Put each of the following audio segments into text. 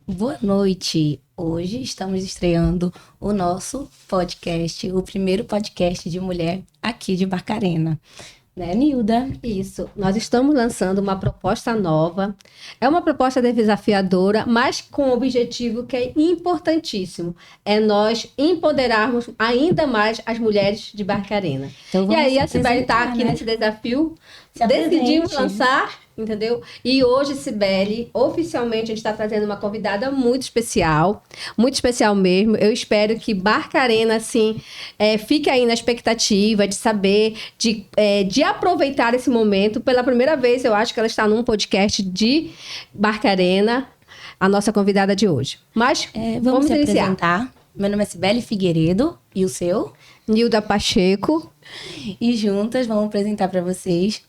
Boa noite! Hoje estamos estreando o nosso podcast, o primeiro podcast de mulher aqui de Barcarena. Né, Nilda? Isso, nós estamos lançando uma proposta nova. É uma proposta desafiadora, mas com um objetivo que é importantíssimo. É nós empoderarmos ainda mais as mulheres de Barcarena. Então, e aí a Cibele está aqui nesse desafio. Decidimos lançar, entendeu? E hoje, Cibele, oficialmente, a gente está trazendo uma convidada muito especial mesmo. Eu espero que Barcarena, assim, fique aí na expectativa de saber, de aproveitar esse momento. Pela primeira vez, eu acho que ela está num podcast de Barcarena, a nossa convidada de hoje. Mas vamos se apresentar. Meu nome é Cibele Figueiredo, e o seu? Nilda Pacheco. E juntas vamos apresentar para vocês.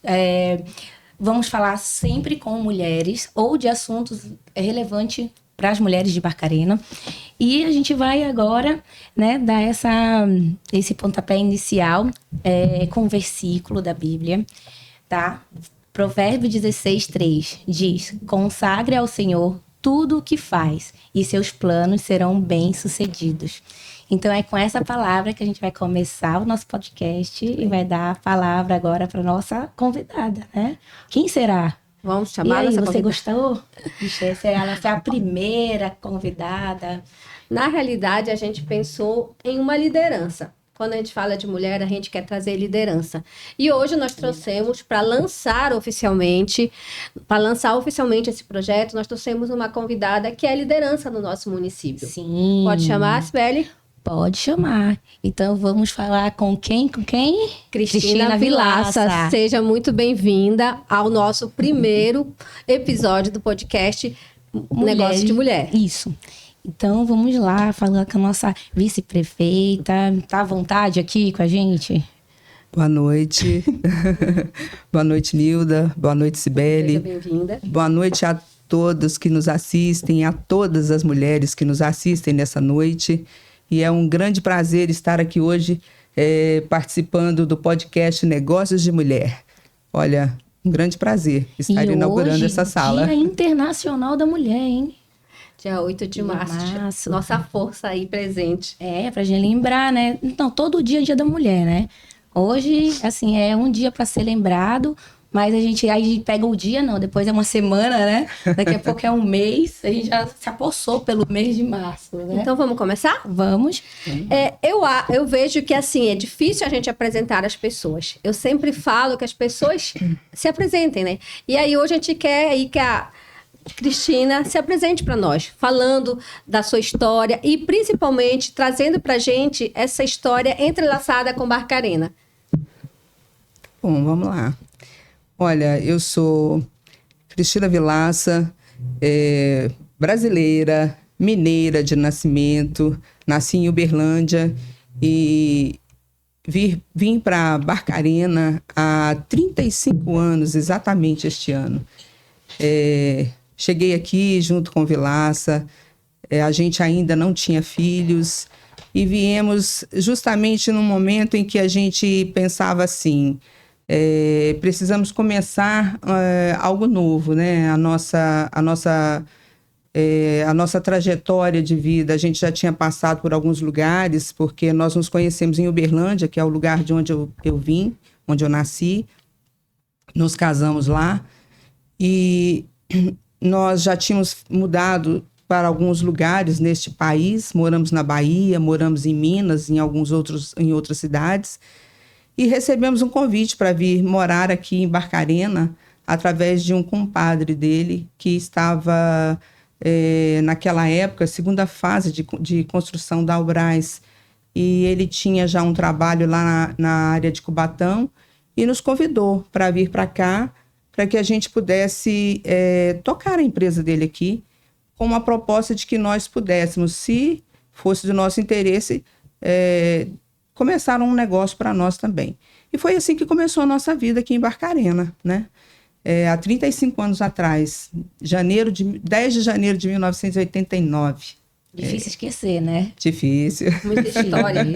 Vamos falar sempre com mulheres ou de assuntos relevantes para as mulheres de Barcarena. E a gente vai agora, né, dar esse pontapé inicial com um versículo da Bíblia, tá? Provérbio 16:3 diz: consagre ao Senhor tudo o que faz e seus planos serão bem-sucedidos. Então é com essa palavra que a gente vai começar o nosso podcast e vai dar a palavra agora para nossa convidada, né? Quem será? Vamos chamar essa convidada. Você gostou? Ela foi a primeira convidada. Na realidade, a gente pensou em uma liderança. Quando a gente fala de mulher, a gente quer trazer liderança. E hoje nós trouxemos para lançar oficialmente esse projeto, nós trouxemos uma convidada que é liderança no nosso município. Sim. Pode chamar, Sibeli? Pode chamar. Então vamos falar com quem? Cristina Vilaça. Seja muito bem-vinda ao nosso primeiro episódio do podcast Negócio de Mulher. Isso. Então vamos lá falar com a nossa vice-prefeita. Tá à vontade aqui com a gente? Boa noite. Boa noite, Nilda. Boa noite, Cibele. Seja bem-vinda. Boa noite a todos que nos assistem, a todas as mulheres que nos assistem nessa noite. E é um grande prazer estar aqui hoje participando do podcast Negócios de Mulher. Olha, um grande prazer estar inaugurando essa sala. Dia Internacional da Mulher, hein? Dia 8 de março. Nossa força aí presente. Pra gente lembrar, né? Então, todo dia é Dia da Mulher, né? Hoje, assim, é um dia para ser lembrado, mas a gente aí pega o dia, não, depois é uma semana, né? Daqui a pouco é um mês, a gente já se apossou pelo mês de março, né? Então vamos começar? Vamos. Eu vejo que, assim, é difícil a gente apresentar as pessoas. Eu sempre falo que as pessoas se apresentem, né? E aí hoje a gente quer aí que a Cristina se apresente para nós, falando da sua história e principalmente trazendo para a gente essa história entrelaçada com Barcarena. Bom, vamos lá. Olha, eu sou Cristina Vilaça, brasileira, mineira de nascimento, nasci em Uberlândia e vim para Barcarena há 35 anos, exatamente este ano. Cheguei aqui junto com Vilaça, a gente ainda não tinha filhos e viemos justamente num momento em que a gente pensava assim... precisamos começar algo novo, né? A nossa trajetória de vida, a gente já tinha passado por alguns lugares, porque nós nos conhecemos em Uberlândia, que é o lugar de onde eu vim, onde eu nasci. Nos casamos lá e nós já tínhamos mudado para alguns lugares neste país. Moramos na Bahia, moramos em Minas, em outras cidades. E recebemos um convite para vir morar aqui em Barcarena através de um compadre dele que estava, naquela época, segunda fase de construção da Albras. E ele tinha já um trabalho lá na área de Cubatão e nos convidou para vir para cá, para que a gente pudesse tocar a empresa dele aqui, com uma proposta de que nós pudéssemos, se fosse do nosso interesse, começar um negócio para nós também. E foi assim que começou a nossa vida aqui em Barcarena, né? Há 35 anos atrás, 10 de janeiro de 1989. Difícil esquecer, né? Difícil. Muita história.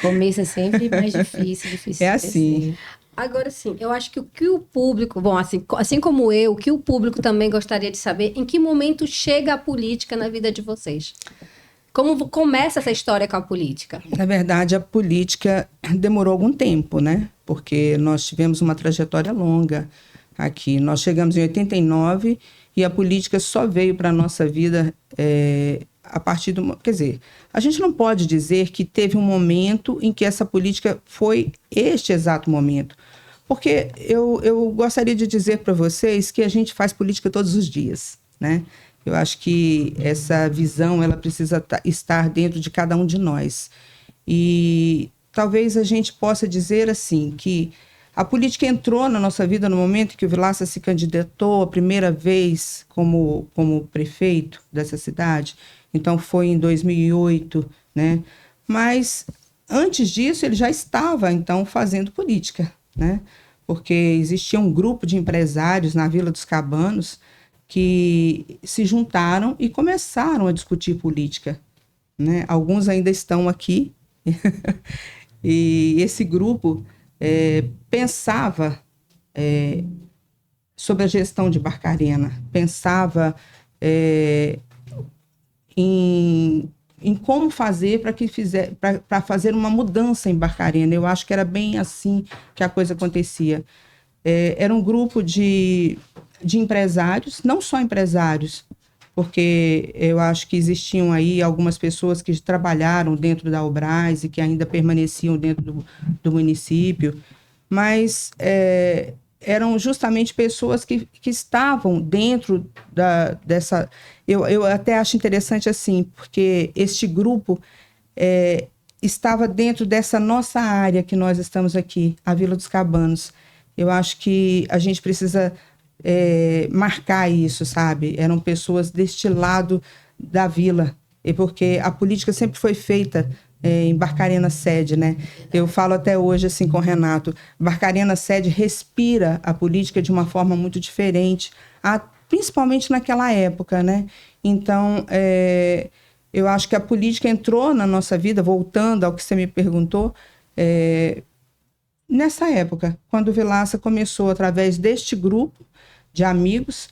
Começo é sempre mais difícil É assim. Agora sim, eu acho que o que o público, bom, assim como eu, o que o público também gostaria de saber, em que momento chega a política na vida de vocês? Como começa essa história com a política? Na verdade, a política demorou algum tempo, né? Porque nós tivemos uma trajetória longa aqui. Nós chegamos em 89 e a política só veio para a nossa vida a partir do... Quer dizer, a gente não pode dizer que teve um momento em que essa política foi este exato momento. Porque eu gostaria de dizer para vocês que a gente faz política todos os dias, né? Eu acho que essa visão ela precisa estar dentro de cada um de nós. E talvez a gente possa dizer assim que a política entrou na nossa vida no momento que o Villaça se candidatou a primeira vez como prefeito dessa cidade. Então foi em 2008, né? Mas antes disso ele já estava então fazendo política, né? Porque existia um grupo de empresários na Vila dos Cabanos que se juntaram e começaram a discutir política, né? Alguns ainda estão aqui. E esse grupo pensava sobre a gestão de Barcarena, pensava em como fazer para fazer uma mudança em Barcarena. Eu acho que era bem assim que a coisa acontecia. Era um grupo de empresários, não só empresários, porque eu acho que existiam aí algumas pessoas que trabalharam dentro da Obras e que ainda permaneciam dentro do município, mas eram justamente pessoas que estavam dentro dessa... Eu até acho interessante assim, porque este grupo estava dentro dessa nossa área que nós estamos aqui, a Vila dos Cabanos. Eu acho que a gente precisa marcar isso, sabe? Eram pessoas deste lado da vila, e porque a política sempre foi feita em Barcarena Sede, né? Eu falo até hoje assim com o Renato, Barcarena Sede respira a política de uma forma muito diferente, principalmente naquela época, né? Então, eu acho que a política entrou na nossa vida, voltando ao que você me perguntou, nessa época, quando o Villaça começou, através deste grupo de amigos,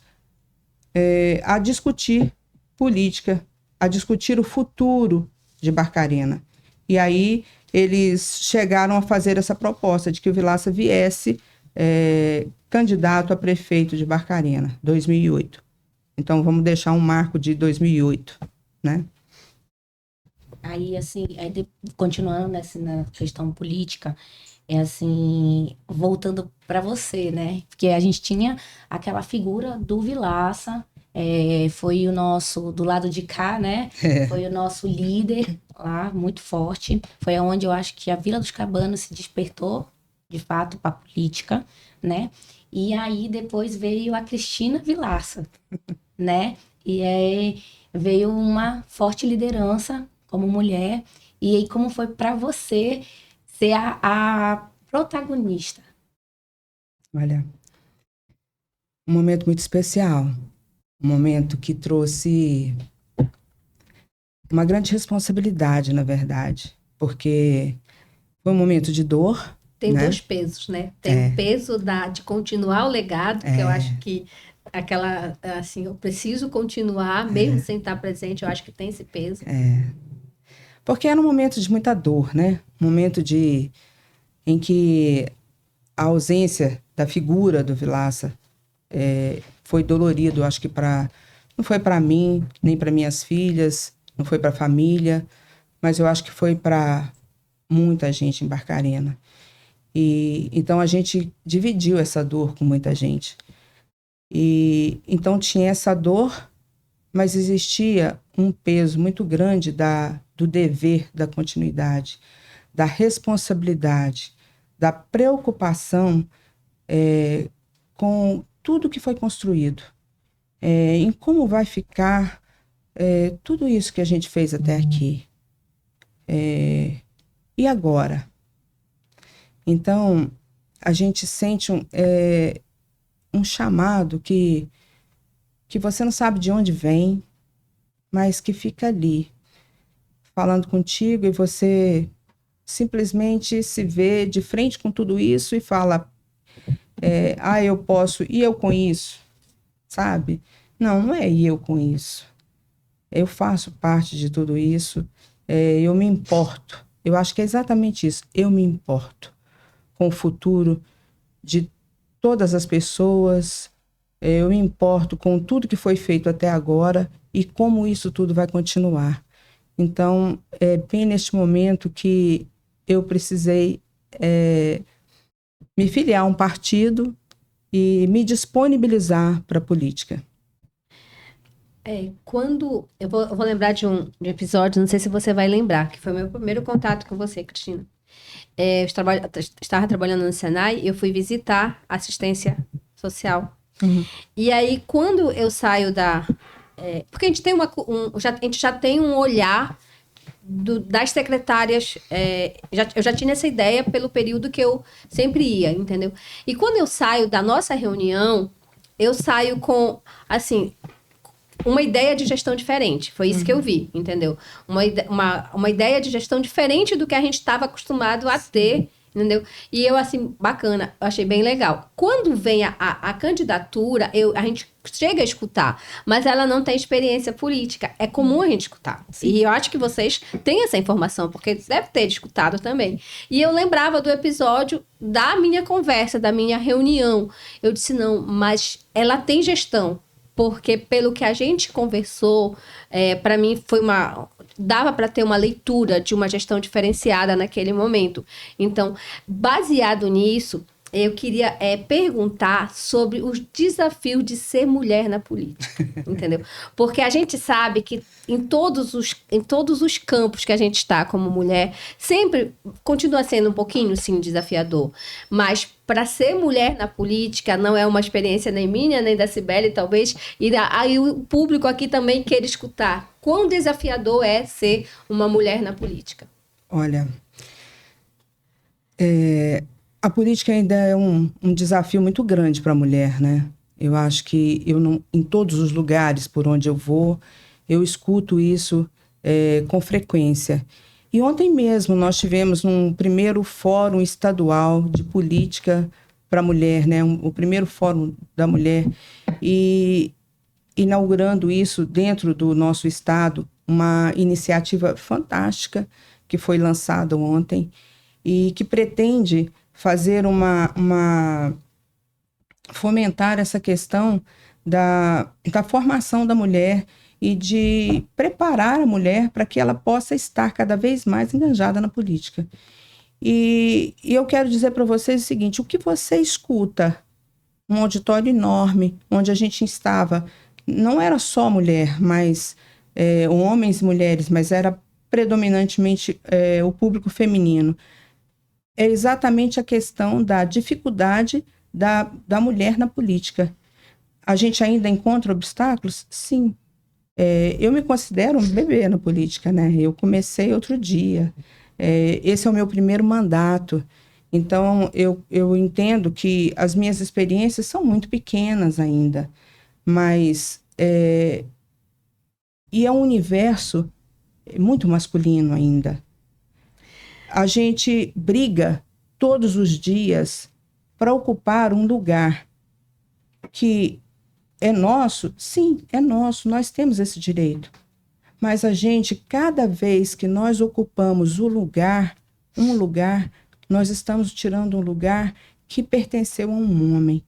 a discutir política, a discutir o futuro de Barcarena. E aí eles chegaram a fazer essa proposta de que o Villaça viesse candidato a prefeito de Barcarena, 2008. Então, vamos deixar um marco de 2008, né? Aí, assim, continuando na questão política, assim, voltando para você, né? Porque a gente tinha aquela figura do Villaça, foi o nosso, do lado de cá, né? Foi o nosso líder lá, muito forte. Foi onde eu acho que a Vila dos Cabanos se despertou, de fato, para a política, né? E aí depois veio a Cristina Villaça, né? E aí veio uma forte liderança como mulher. E aí como foi para você ser a protagonista? Olha, um momento muito especial, um momento que trouxe uma grande responsabilidade, na verdade, porque foi um momento de dor. Tem, né? Dois pesos, né? Tem o peso de continuar o legado, que eu acho que aquela, assim, eu preciso continuar, mesmo sem estar presente, eu acho que tem esse peso. Porque era um momento de muita dor, né? Um momento em que a ausência da figura do Villaça foi dolorido, acho que não foi para mim, nem para minhas filhas, não foi para a família, mas eu acho que foi para muita gente em Barcarena. E então a gente dividiu essa dor com muita gente. E então tinha essa dor, mas existia um peso muito grande do dever da continuidade, da responsabilidade, da preocupação com tudo que foi construído, em como vai ficar tudo isso que a gente fez até aqui. E agora? Então, a gente sente um chamado que você não sabe de onde vem, mas que fica ali, falando contigo, e você simplesmente se vê de frente com tudo isso e fala, eu posso, e eu com isso, sabe? Não é e eu com isso. Eu faço parte de tudo isso, eu me importo. Eu acho que é exatamente isso, eu me importo com o futuro de todas as pessoas, eu me importo com tudo que foi feito até agora e como isso tudo vai continuar. Então, é bem neste momento que eu precisei me filiar a um partido e me disponibilizar para a política. Quando eu vou lembrar de um episódio, não sei se você vai lembrar, que foi o meu primeiro contato com você, Cristina. Eu estava trabalhando no Senai e eu fui visitar assistência social. Uhum. E aí, quando eu saio porque a gente tem a gente já tem um olhar das secretárias, eu já tinha essa ideia pelo período que eu sempre ia, entendeu? E quando eu saio da nossa reunião, eu saio com, assim, uma ideia de gestão diferente. Foi isso que eu vi, entendeu? Uma ideia de gestão diferente do que a gente estava acostumado a ter, entendeu? E eu, assim, bacana, eu achei bem legal. Quando vem a candidatura, a gente chega a escutar, mas ela não tem experiência política. É comum a gente escutar. Sim. E eu acho que vocês têm essa informação, porque deve ter escutado também. E eu lembrava do episódio da minha conversa, da minha reunião. Eu disse, não, mas ela tem gestão. Porque pelo que a gente conversou, para mim dava para ter uma leitura de uma gestão diferenciada naquele momento. Então, baseado nisso, eu queria perguntar sobre os desafios de ser mulher na política, entendeu? Porque a gente sabe que em todos os campos que a gente está como mulher, sempre continua sendo um pouquinho, sim, desafiador. Mas para ser mulher na política não é uma experiência nem minha, nem da Cibele, talvez, e aí o público aqui também quer escutar. Quão desafiador é ser uma mulher na política? Olha, a política ainda é um desafio muito grande para a mulher, né? Eu acho que em todos os lugares por onde eu vou, eu escuto isso com frequência. E ontem mesmo nós tivemos um primeiro fórum estadual de política para a mulher, né? O primeiro fórum da mulher. E inaugurando isso dentro do nosso estado, uma iniciativa fantástica que foi lançada ontem e que pretende fazer fomentar essa questão da formação da mulher e de preparar a mulher para que ela possa estar cada vez mais engajada na política. E eu quero dizer para vocês o seguinte, o que você escuta, um auditório enorme, onde a gente estava, não era só mulher, mas homens e mulheres, mas era predominantemente o público feminino. É exatamente a questão da dificuldade da mulher na política. A gente ainda encontra obstáculos? Sim. Eu me considero um bebê na política, né? Eu comecei outro dia. Esse é o meu primeiro mandato. Então, eu entendo que as minhas experiências são muito pequenas ainda, mas e é um universo muito masculino ainda. A gente briga todos os dias para ocupar um lugar que é nosso. Sim, é nosso, nós temos esse direito. Mas a gente, cada vez que nós ocupamos um lugar, nós estamos tirando um lugar que pertenceu a um homem.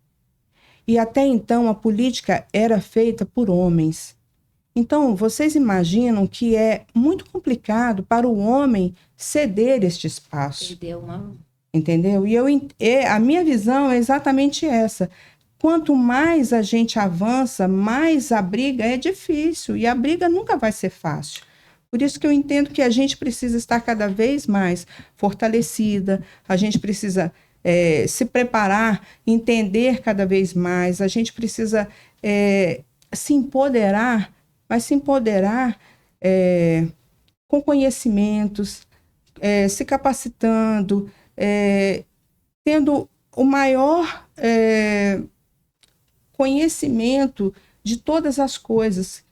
E até então a política era feita por homens. Então, vocês imaginam que é muito complicado para o homem ceder este espaço. Entendeu? E a minha visão é exatamente essa. Quanto mais a gente avança, mais a briga é difícil. E a briga nunca vai ser fácil. Por isso que eu entendo que a gente precisa estar cada vez mais fortalecida, a gente precisa se preparar, entender cada vez mais, a gente precisa se empoderar, mas se empoderar com conhecimentos, se capacitando, tendo o maior conhecimento de todas as coisas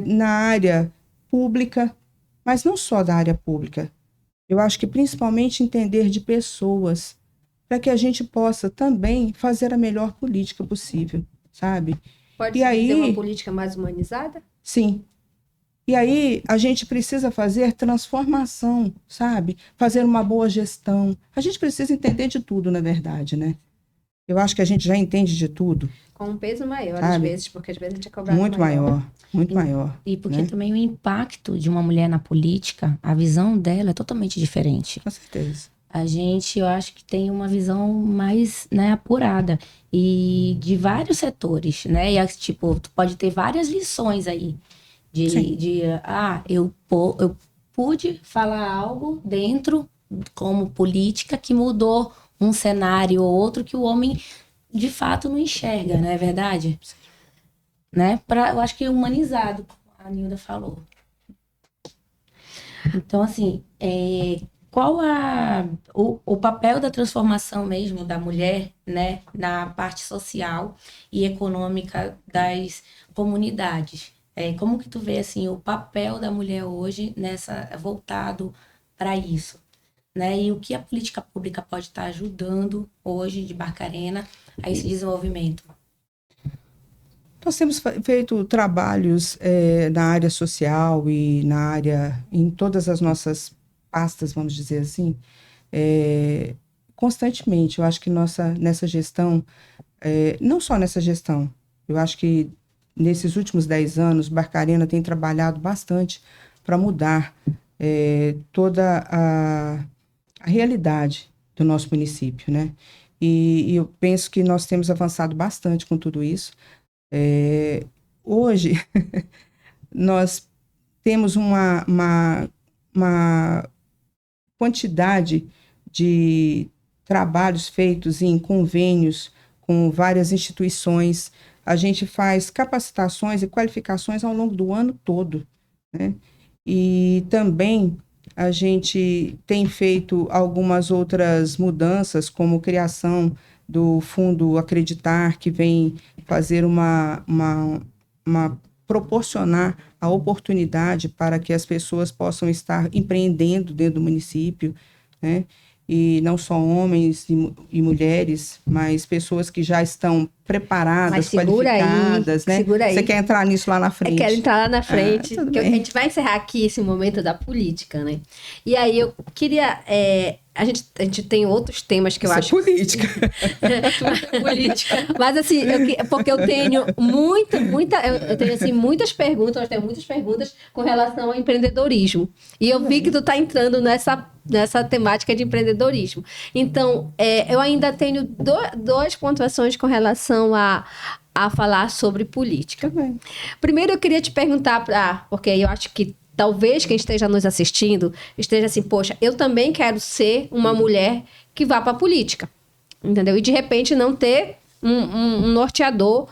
na área pública, mas não só da área pública. Eu acho que principalmente entender de pessoas, para que a gente possa também fazer a melhor política possível, sabe? Pode ser uma política mais humanizada? Sim. E aí a gente precisa fazer transformação, sabe? Fazer uma boa gestão. A gente precisa entender de tudo, na verdade, né? Eu acho que a gente já entende de tudo. Com um peso maior, sabe? às vezes, porque às vezes a gente é cobrado muito maior. Muito maior. E porque né? também o impacto de uma mulher na política, a visão dela é totalmente diferente. Com certeza. A gente, eu acho que tem uma visão mais, né, apurada. E de vários setores, né? E, tipo, tu pode ter várias lições aí. Eu pude falar algo dentro, como política, que mudou um cenário ou outro que o homem, de fato, não enxerga, não é verdade? Né? Eu acho que é humanizado, como a Nilda falou. Então, assim, qual o papel da transformação mesmo da mulher, né, na parte social e econômica das comunidades? Como que tu vê, assim, o papel da mulher hoje voltado para isso? Né? E o que a política pública pode estar ajudando hoje de Barcarena a esse desenvolvimento? Nós temos feito trabalhos na área social e em todas as nossas pastas, vamos dizer assim, constantemente. Eu acho que nessa gestão, não só nessa gestão, eu acho que nesses últimos 10 anos, Barcarena tem trabalhado bastante para mudar toda a realidade do nosso município, né? E eu penso que nós temos avançado bastante com tudo isso. Hoje, nós temos uma quantidade de trabalhos feitos em convênios com várias instituições. A gente faz capacitações e qualificações ao longo do ano todo, né? E também a gente tem feito algumas outras mudanças, como criação do Fundo Acreditar, que vem fazer proporcionar a oportunidade para que as pessoas possam estar empreendendo dentro do município, né? E não só homens e mulheres, mas pessoas que já estão preparadas, qualificadas, né? Segura aí. Você quer entrar nisso lá na frente? Eu quero entrar lá na frente, porque a gente vai encerrar aqui esse momento da política, né? E aí eu queria... A gente tem outros temas que eu acho... política. Política. Mas assim, porque eu tenho muitas perguntas, nós temos muitas perguntas com relação ao empreendedorismo. E eu vi que tu tá entrando nessa temática de empreendedorismo. Então, eu ainda tenho duas pontuações com relação a falar sobre política. Também. Primeiro, eu queria te perguntar, porque eu acho que talvez quem esteja nos assistindo esteja assim, poxa, eu também quero ser uma mulher que vá para a política, entendeu? E de repente não ter um norteador.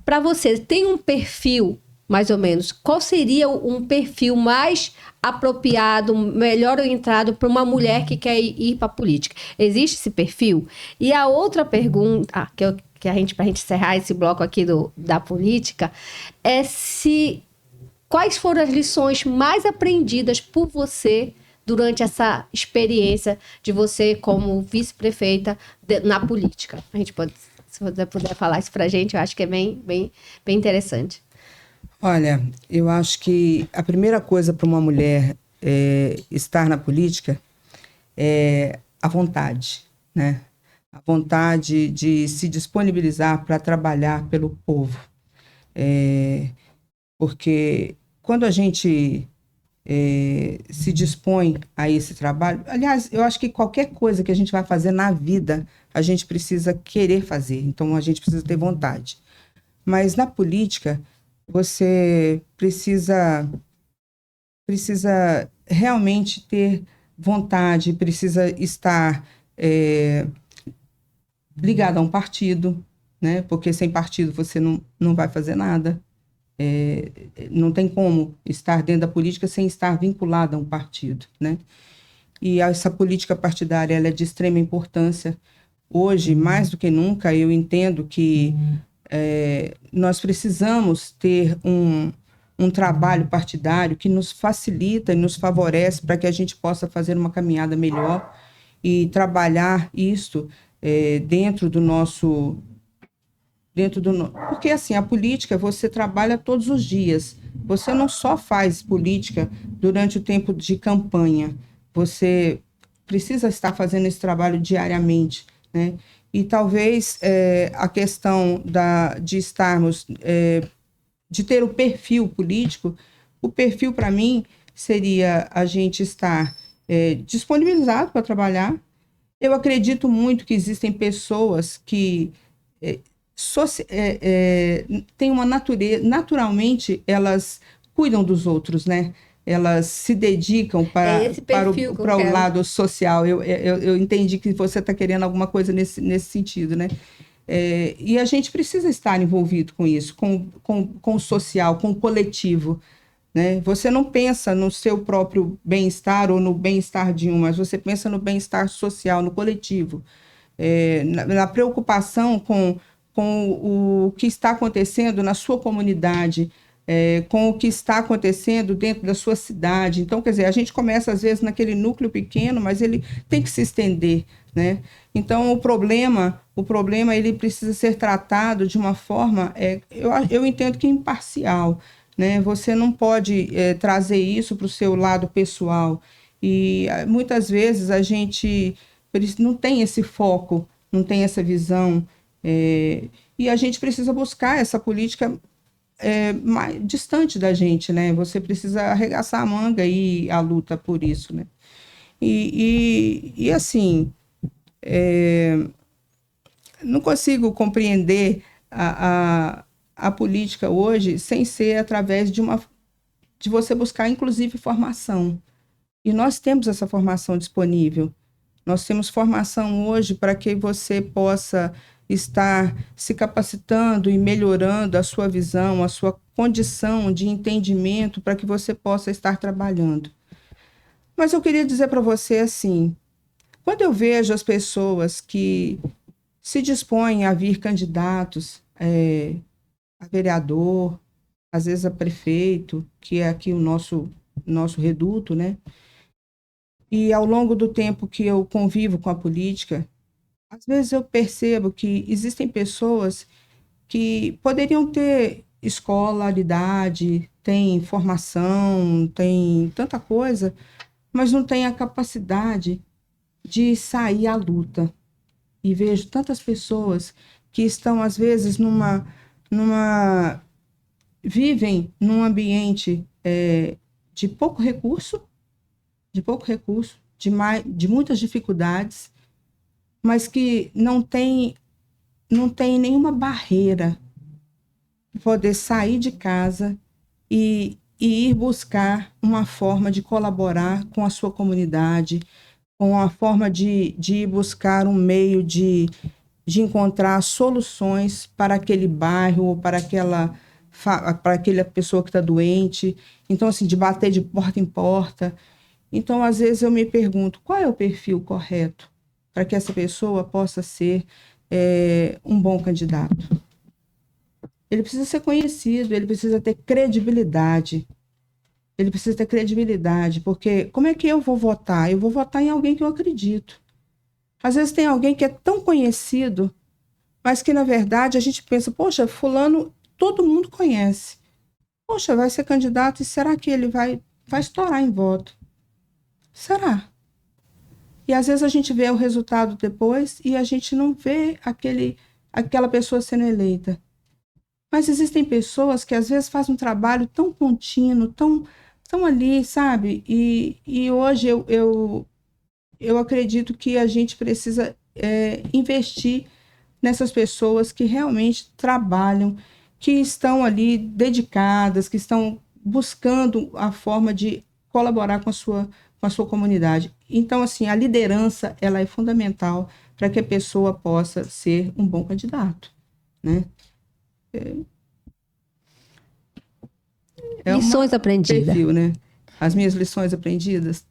Para você, tem um perfil, mais ou menos, qual seria um perfil mais apropriado, melhor orientado para uma mulher que quer ir para a política? Existe esse perfil? E a outra pergunta, para a gente encerrar esse bloco aqui da política, é quais foram as lições mais aprendidas por você durante essa experiência de você como vice-prefeita na política? A gente pode, se você puder falar isso para a gente, eu acho que é bem, bem, bem interessante. Olha, eu acho que a primeira coisa para uma mulher estar na política é a vontade, né? A vontade de se disponibilizar para trabalhar pelo povo. Porque quando a gente se dispõe a esse trabalho... Aliás, eu acho que qualquer coisa que a gente vai fazer na vida, a gente precisa querer fazer. Então, a gente precisa ter vontade. Mas na política, você precisa realmente ter vontade, precisa estar ligado a um partido, né? Porque sem partido você não vai fazer nada. Não tem como estar dentro da política sem estar vinculado a um partido, né? E essa política partidária ela é de extrema importância. Hoje, mais do que nunca, eu entendo que nós precisamos ter um trabalho partidário que nos facilita e nos favorece para que a gente possa fazer uma caminhada melhor e trabalhar isso dentro do nosso... Porque, assim, a política você trabalha todos os dias. Você não só faz política durante o tempo de campanha. Você precisa estar fazendo esse trabalho diariamente, né? E talvez a questão de estarmos... de ter o perfil político, o perfil, para mim, seria a gente estar disponibilizado para trabalhar. Eu acredito muito que existem pessoas que têm uma natureza... Naturalmente, elas cuidam dos outros, né? Elas se dedicam para o lado social. Eu entendi que você está querendo alguma coisa nesse sentido, né? E a gente precisa estar envolvido com isso, com o social, com o coletivo, né? Você não pensa no seu próprio bem-estar ou no bem-estar de um, mas você pensa no bem-estar social, no coletivo, na preocupação com o que está acontecendo na sua comunidade, com o que está acontecendo dentro da sua cidade. Então, quer dizer, a gente começa, às vezes, naquele núcleo pequeno, mas ele tem que se estender, né? Então, o problema ele precisa ser tratado de uma forma, eu entendo que imparcial, né? Você não pode trazer isso para o seu lado pessoal. E muitas vezes a gente não tem esse foco, não tem essa visão, e a gente precisa buscar essa política mais distante da gente, né? Você precisa arregaçar a manga e a luta por isso, né? E assim, não consigo compreender a política hoje sem ser através de você buscar, inclusive, formação. E nós temos essa formação disponível. Nós temos formação hoje para que você possa estar se capacitando e melhorando a sua visão, a sua condição de entendimento para que você possa estar trabalhando. Mas eu queria dizer para você assim, quando eu vejo as pessoas que se dispõem a vir candidatos a vereador, às vezes a prefeito, que é aqui o nosso reduto, né? E ao longo do tempo que eu convivo com a política, às vezes eu percebo que existem pessoas que poderiam ter escolaridade, têm formação, têm tanta coisa, mas não têm a capacidade de sair à luta. E vejo tantas pessoas que estão, às vezes, vivem num ambiente de pouco recurso, de muitas dificuldades, mas que não tem nenhuma barreira para poder sair de casa e ir buscar uma forma de colaborar com a sua comunidade, com a forma de ir buscar um meio de encontrar soluções para aquele bairro ou para aquela pessoa que está doente. Então, assim, de bater de porta em porta. Então, às vezes eu me pergunto, qual é o perfil correto para que essa pessoa possa ser um bom candidato? Ele precisa ser conhecido, ele precisa ter credibilidade. Ele precisa ter credibilidade, porque como é que eu vou votar? Eu vou votar em alguém que eu acredito. Às vezes tem alguém que é tão conhecido, mas que, na verdade, a gente pensa, poxa, fulano, todo mundo conhece. Poxa, vai ser candidato e será que ele vai estourar em voto? Será? E às vezes a gente vê o resultado depois e a gente não vê aquela pessoa sendo eleita. Mas existem pessoas que às vezes fazem um trabalho tão contínuo, tão ali, sabe? E hoje eu acredito que a gente precisa investir nessas pessoas que realmente trabalham, que estão ali dedicadas, que estão buscando a forma de colaborar com a sua comunidade. Então, assim, a liderança, ela é fundamental para que a pessoa possa ser um bom candidato, né? Lições aprendidas. Perfil, né? As minhas lições aprendidas.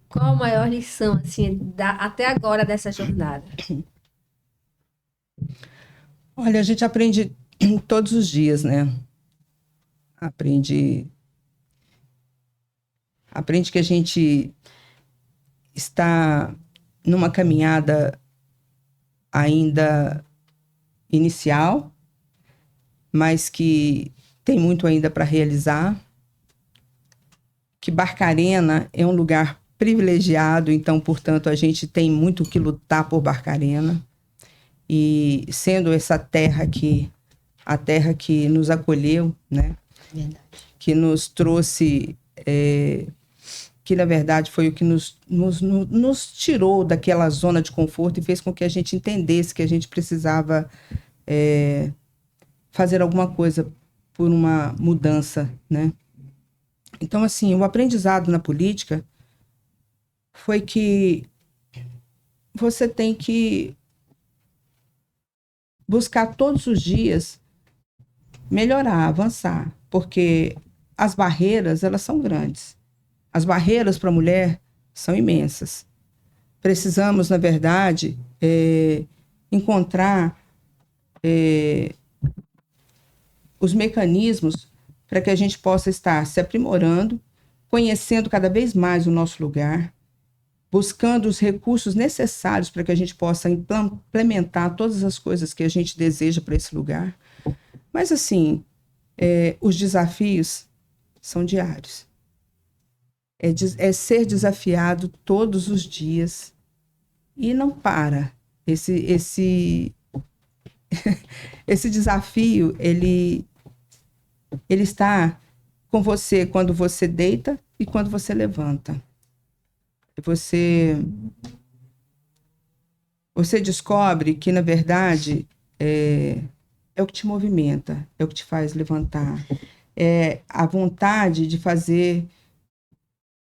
Qual a maior lição, assim, até agora dessa jornada? Olha, a gente aprende todos os dias, né? Aprende aprende que a gente está numa caminhada ainda inicial, mas que tem muito ainda para realizar, que Barcarena é um lugar privilegiado, então, portanto, a gente tem muito que lutar por Barcarena, e sendo essa terra aqui, a terra que nos acolheu, né? Verdade. Que nos trouxe, que na verdade foi o que nos tirou daquela zona de conforto e fez com que a gente entendesse que a gente precisava fazer alguma coisa por uma mudança, né? Então, assim, o aprendizado na política foi que você tem que buscar todos os dias melhorar, avançar, porque as barreiras, elas são grandes. As barreiras para a mulher são imensas. Precisamos, na verdade, encontrar os mecanismos para que a gente possa estar se aprimorando, conhecendo cada vez mais o nosso lugar, buscando os recursos necessários para que a gente possa implementar todas as coisas que a gente deseja para esse lugar. Mas, assim, os desafios são diários. É ser desafiado todos os dias e não para. Esse desafio, ele está com você quando você deita e quando você levanta. Você descobre que, na verdade, é o que te movimenta, é o que te faz levantar. É a vontade de fazer,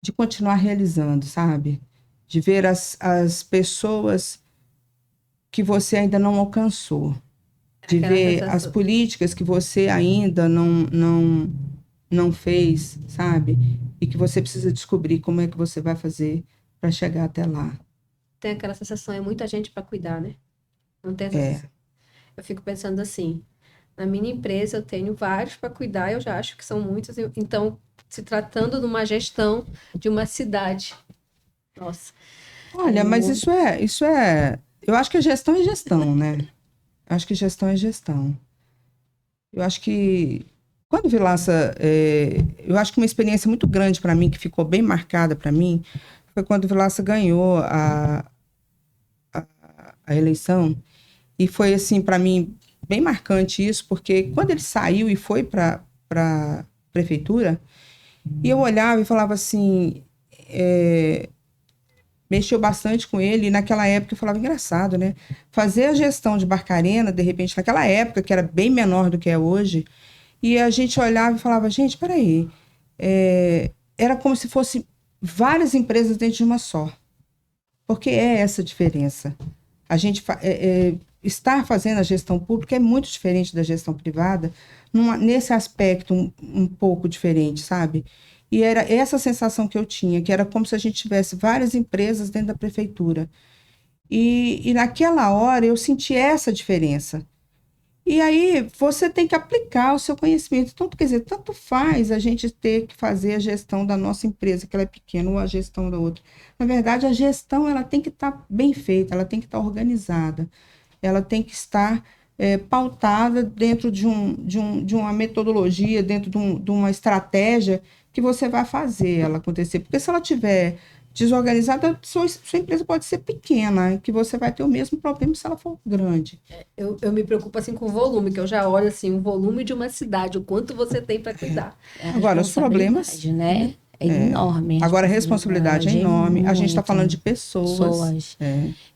de continuar realizando, sabe? De ver as pessoas que você ainda não alcançou. De ver as políticas que você ainda não fez, sabe? E que você precisa descobrir como é que você vai fazer para chegar até lá. Tem aquela sensação, é muita gente para cuidar, né? Não tem essa sensação. Eu fico pensando assim, na minha empresa eu tenho vários para cuidar, eu já acho que são muitos. Então, se tratando de uma gestão de uma cidade. Nossa. Olha, mas isso é... Eu acho que a gestão é gestão, né? Eu acho que gestão é gestão. Eu acho que quando Vilaça... eu acho que uma experiência muito grande para mim, que ficou bem marcada para mim, foi quando Vilaça ganhou a eleição. E foi, assim, para mim, bem marcante isso, porque quando ele saiu e foi para a prefeitura, e eu olhava e falava assim... mexeu bastante com ele, e naquela época eu falava, engraçado, né? Fazer a gestão de Barcarena, de repente, naquela época, que era bem menor do que é hoje, e a gente olhava e falava, gente, peraí, era como se fosse várias empresas dentro de uma só. Porque é essa a diferença. A gente estar fazendo a gestão pública é muito diferente da gestão privada, nesse aspecto um pouco diferente, sabe? E era essa sensação que eu tinha, que era como se a gente tivesse várias empresas dentro da prefeitura. E naquela hora eu senti essa diferença. E aí você tem que aplicar o seu conhecimento. Então, quer dizer, tanto faz a gente ter que fazer a gestão da nossa empresa, que ela é pequena, ou a gestão da outra. Na verdade, a gestão ela tem que estar bem feita, ela tem que estar organizada, ela tem que estar pautada dentro de uma metodologia, dentro de uma estratégia que você vai fazer ela acontecer. Porque se ela estiver desorganizada, sua empresa pode ser pequena, que você vai ter o mesmo problema se ela for grande. Eu me preocupo assim com o volume, que eu já olho assim, o volume de uma cidade, o quanto você tem para cuidar. Agora, os problemas... né? É enorme. Agora, a responsabilidade é enorme. A gente está falando de pessoas.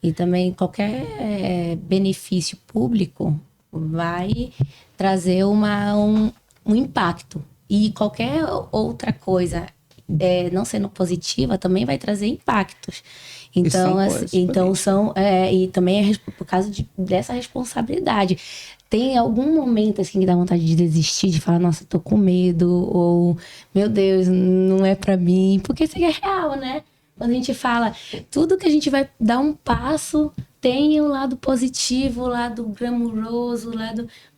E também qualquer benefício público vai trazer um impacto. E qualquer outra coisa, não sendo positiva, também vai trazer impactos. Então, e também é por causa dessa responsabilidade. Tem algum momento assim que dá vontade de desistir, de falar, nossa, tô com medo, ou meu Deus, não é pra mim, porque isso é real, né? Quando a gente fala, tudo que a gente vai dar um passo, tem o lado positivo, o lado glamuroso,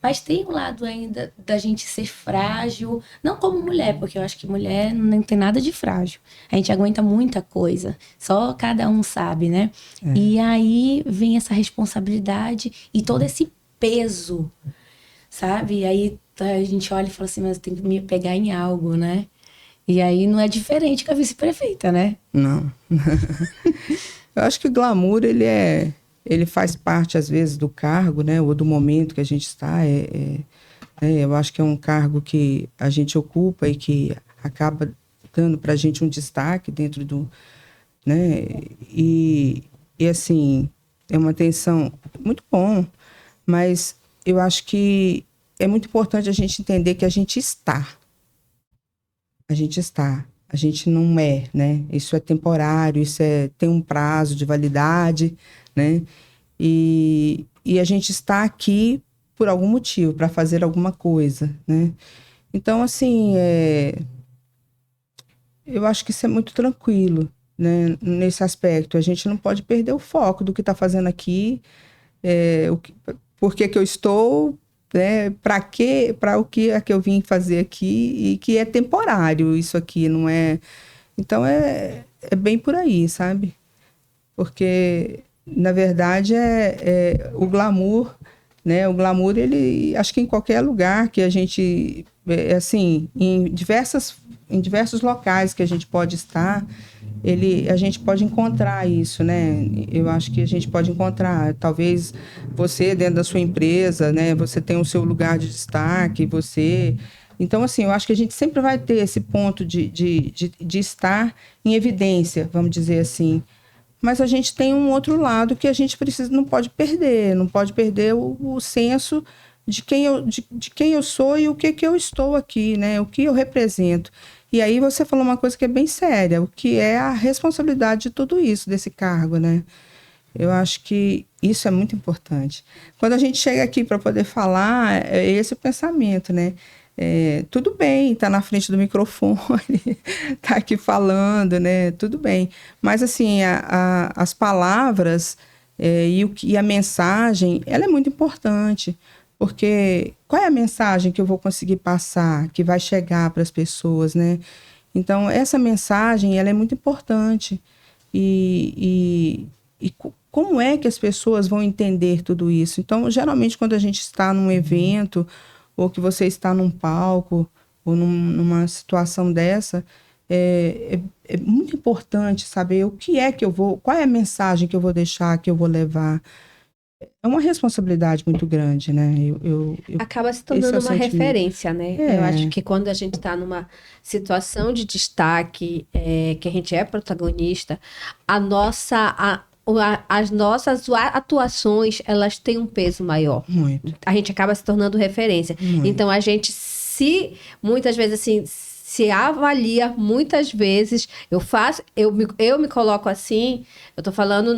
mas tem o lado ainda da gente ser frágil, não como mulher, porque eu acho que mulher não tem nada de frágil. A gente aguenta muita coisa, só cada um sabe, né? E aí vem essa responsabilidade e todo esse peso, sabe? E aí a gente olha e fala assim, mas eu tenho que me pegar em algo, né? E aí não é diferente com a vice-prefeita, né? Não. Eu acho que o glamour, ele faz parte, às vezes, do cargo, né? Ou do momento que a gente está. Eu acho que é um cargo que a gente ocupa e que acaba dando para a gente um destaque dentro do... né? E assim, é uma atenção muito bom, mas eu acho que é muito importante a gente entender que a gente está. A gente está. A gente não é, né? Isso é temporário, tem um prazo de validade, né? E a gente está aqui por algum motivo, para fazer alguma coisa, né? Então, assim, eu acho que isso é muito tranquilo, né? Nesse aspecto. A gente não pode perder o foco do que está fazendo aqui, por que eu estou... né? Para o que é que eu vim fazer aqui e que é temporário isso aqui, não é? Então é bem por aí, sabe? Porque na verdade o glamour, né? O glamour, ele, acho que em qualquer lugar que a gente, assim, em diversos locais que a gente pode estar, a gente pode encontrar isso, né? Eu acho que a gente pode encontrar, talvez você dentro da sua empresa, né? Você tem o seu lugar de destaque, então, assim, eu acho que a gente sempre vai ter esse ponto de estar em evidência, vamos dizer assim. Mas a gente tem um outro lado que a gente não pode perder o senso de quem eu sou e o que eu estou aqui, né? O que eu represento. E aí você falou uma coisa que é bem séria, o que é a responsabilidade de tudo isso, desse cargo, né? Eu acho que isso é muito importante. Quando a gente chega aqui para poder falar, é esse o pensamento, né? Tudo bem, tá na frente do microfone, tá aqui falando, né? Tudo bem. Mas, assim, as palavras e a mensagem, ela é muito importante. Porque qual é a mensagem que eu vou conseguir passar, que vai chegar para as pessoas, né? Então, essa mensagem, ela é muito importante. E como é que as pessoas vão entender tudo isso? Então, geralmente, quando a gente está num evento, ou que você está num palco, ou numa situação dessa, é muito importante saber o que é que qual é a mensagem que eu vou deixar, que eu vou levar. É uma responsabilidade muito grande, né? Acaba se tornando uma referência, né? Eu acho que quando a gente está numa situação de destaque, que a gente é protagonista, as nossas atuações, elas têm um peso maior. Muito. A gente acaba se tornando referência. Muito. Então, a gente muitas vezes, assim, se avalia muitas vezes, eu me coloco assim, eu tô falando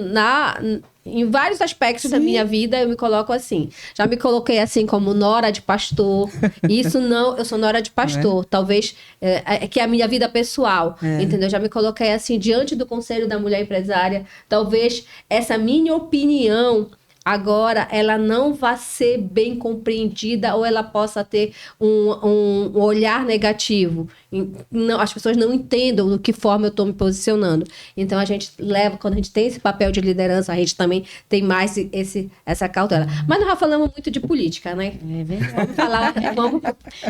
em vários aspectos da minha vida, eu me coloco assim. Já me coloquei assim como nora de pastor. Isso não, eu sou nora de pastor. Talvez, que é a minha vida pessoal, entendeu? Já me coloquei assim diante do Conselho da Mulher Empresária. Talvez essa minha opinião agora ela não vai ser bem compreendida ou ela possa ter um olhar negativo. Não, as pessoas não entendam de que forma eu estou me posicionando. Então, quando a gente tem esse papel de liderança, a gente também tem mais essa cautela. Mas nós já falamos muito de política, né? É verdade. Vamos falar,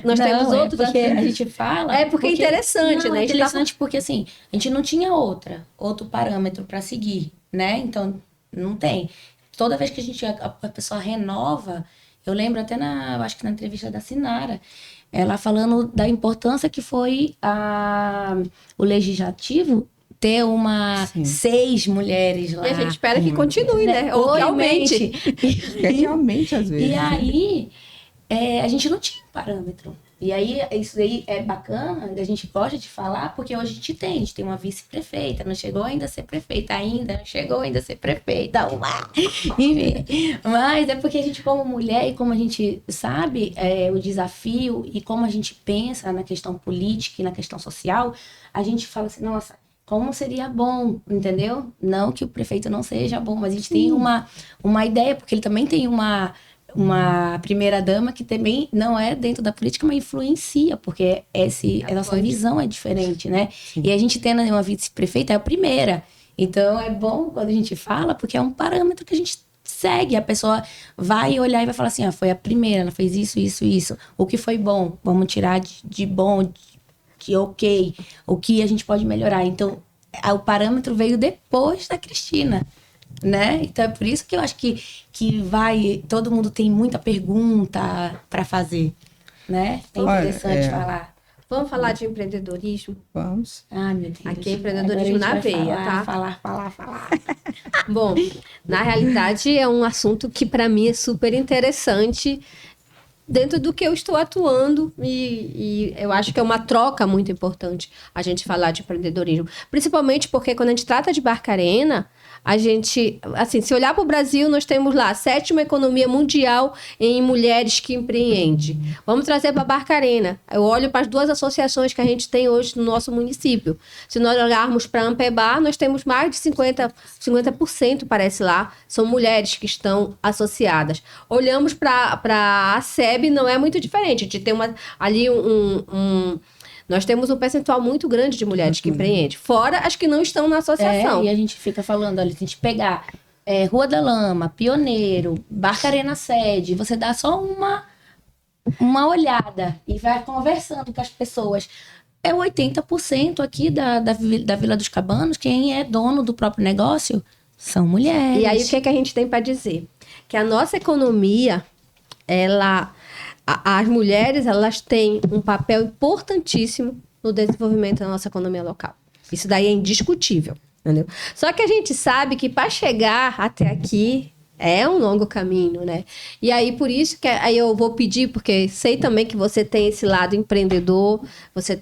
nós temos outros... Porque a gente fala... porque é interessante, né? É interessante porque, assim, a gente não tinha outro parâmetro para seguir, né? Então, não tem. Toda vez que a pessoa renova, eu lembro até acho que na entrevista da Sinara, ela falando da importância que foi o legislativo ter 6 mulheres lá. E a gente espera que continue, né? Ou que aumente. Realmente, às vezes. E aí, a gente não tinha parâmetro. E aí, isso aí é bacana, a gente gosta de falar, porque hoje a gente tem uma vice-prefeita, não chegou ainda a ser prefeita ainda, não chegou ainda a ser prefeita, enfim. Mas é porque a gente, como mulher, e como a gente sabe o desafio, e como a gente pensa na questão política e na questão social, a gente fala assim, nossa, como seria bom, entendeu? Não que o prefeito não seja bom, mas a gente tem uma ideia, porque ele também tem uma primeira-dama que também não é dentro da política, mas influencia, porque a nossa visão é diferente, né? Sim. E a gente tendo uma vice-prefeita é a primeira. Então, é bom quando a gente fala, porque é um parâmetro que a gente segue. A pessoa vai olhar e vai falar assim, foi a primeira, ela fez isso, isso, isso. O que foi bom? Vamos tirar de bom, de ok. O que a gente pode melhorar? Então, o parâmetro veio depois da Cristina, né? Então, é por isso que eu acho que todo mundo tem muita pergunta para fazer, né? É interessante falar. Vamos falar de empreendedorismo? Vamos. Ah, meu Deus. Aqui é empreendedorismo na veia, tá? Falar. Bom, na realidade é um assunto que para mim é super interessante dentro do que eu estou atuando e eu acho que é uma troca muito importante a gente falar de empreendedorismo. Principalmente porque quando a gente trata de Barcarena, a gente, assim, se olhar para o Brasil, nós temos lá a 7ª economia mundial em mulheres que empreendem. Vamos trazer para Barcarena. Eu olho para as 2 associações que a gente tem hoje no nosso município. Se nós olharmos para a Ampebá, nós temos mais de 50%, parece lá, são mulheres que estão associadas. Olhamos para a SEB, não é muito diferente. A gente tem ali nós temos um percentual muito grande de mulheres que empreendem, fora as que não estão na associação. E a gente fica falando, olha, se a gente pegar Rua da Lama, Pioneiro, Barcarena Sede, você dá só uma olhada e vai conversando com as pessoas. É 80% aqui da Vila dos Cabanos, quem é dono do próprio negócio são mulheres. E aí, o que é que a gente tem para dizer? Que a nossa economia, as mulheres, elas têm um papel importantíssimo no desenvolvimento da nossa economia local. Isso daí é indiscutível, entendeu? Só que a gente sabe que para chegar até aqui é um longo caminho, né? E aí, por isso que aí eu vou pedir, porque sei também que você tem esse lado empreendedor, você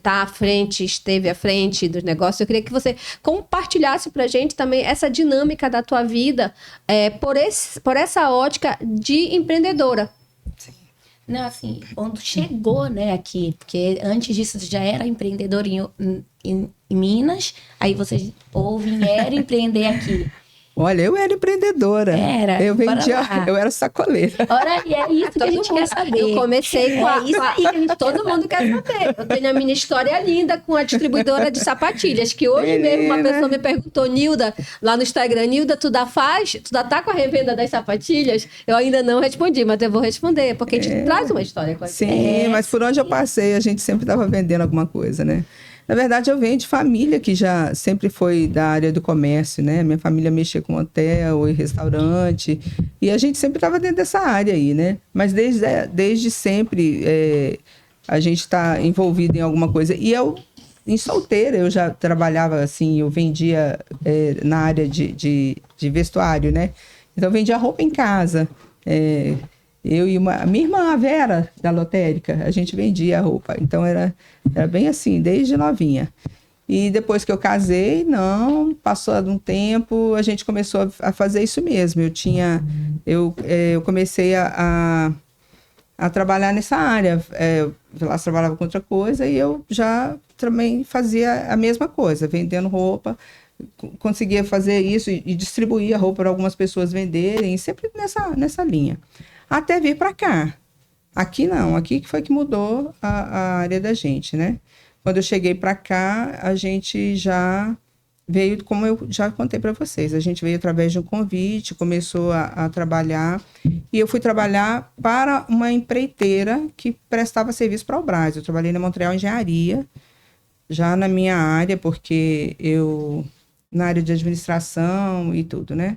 esteve à frente dos negócios. Eu queria que você compartilhasse pra gente também essa dinâmica da tua vida por essa ótica de empreendedora. Não, assim, quando chegou, né, aqui, porque antes disso já era empreendedor em Minas, aí vocês vieram empreender aqui. Olha, eu era empreendedora. Eu vendia, eu era sacoleira. Ora, e é isso que a gente quer saber. Eu comecei com isso aí que todo mundo quer saber. Eu tenho a minha história linda com a distribuidora de sapatilhas, que hoje mesmo uma pessoa me perguntou, Nilda, lá no Instagram, Nilda, tu ainda tá com a revenda das sapatilhas? Eu ainda não respondi, mas eu vou responder, porque a gente traz uma história com a gente. Sim, mas por onde eu passei, a gente sempre estava vendendo alguma coisa, né? Na verdade, eu venho de família que já sempre foi da área do comércio, né? Minha família mexia com hotel e restaurante. E a gente sempre estava dentro dessa área aí, né? Mas desde sempre a gente está envolvido em alguma coisa. E em solteira, eu já trabalhava assim, eu vendia na área de vestuário, né? Então, eu vendia roupa em casa. Eu e a minha irmã, a Vera, da lotérica, a gente vendia a roupa. Então, era bem assim, desde novinha. E depois que eu casei, passou um tempo, a gente começou a fazer isso mesmo. Eu comecei a trabalhar nessa área. Ela trabalhava com outra coisa e eu já também fazia a mesma coisa, vendendo roupa. Conseguia fazer isso e distribuir a roupa para algumas pessoas venderem, sempre nessa linha. Até vir para cá. Aqui não, aqui que foi que mudou a área da gente, né? Quando eu cheguei para cá, a gente já veio, como eu já contei para vocês, a gente veio através de um convite, começou a trabalhar, e eu fui trabalhar para uma empreiteira que prestava serviço para o Brás. Eu trabalhei na Montreal Engenharia, já na minha área, porque na área de administração e tudo, né?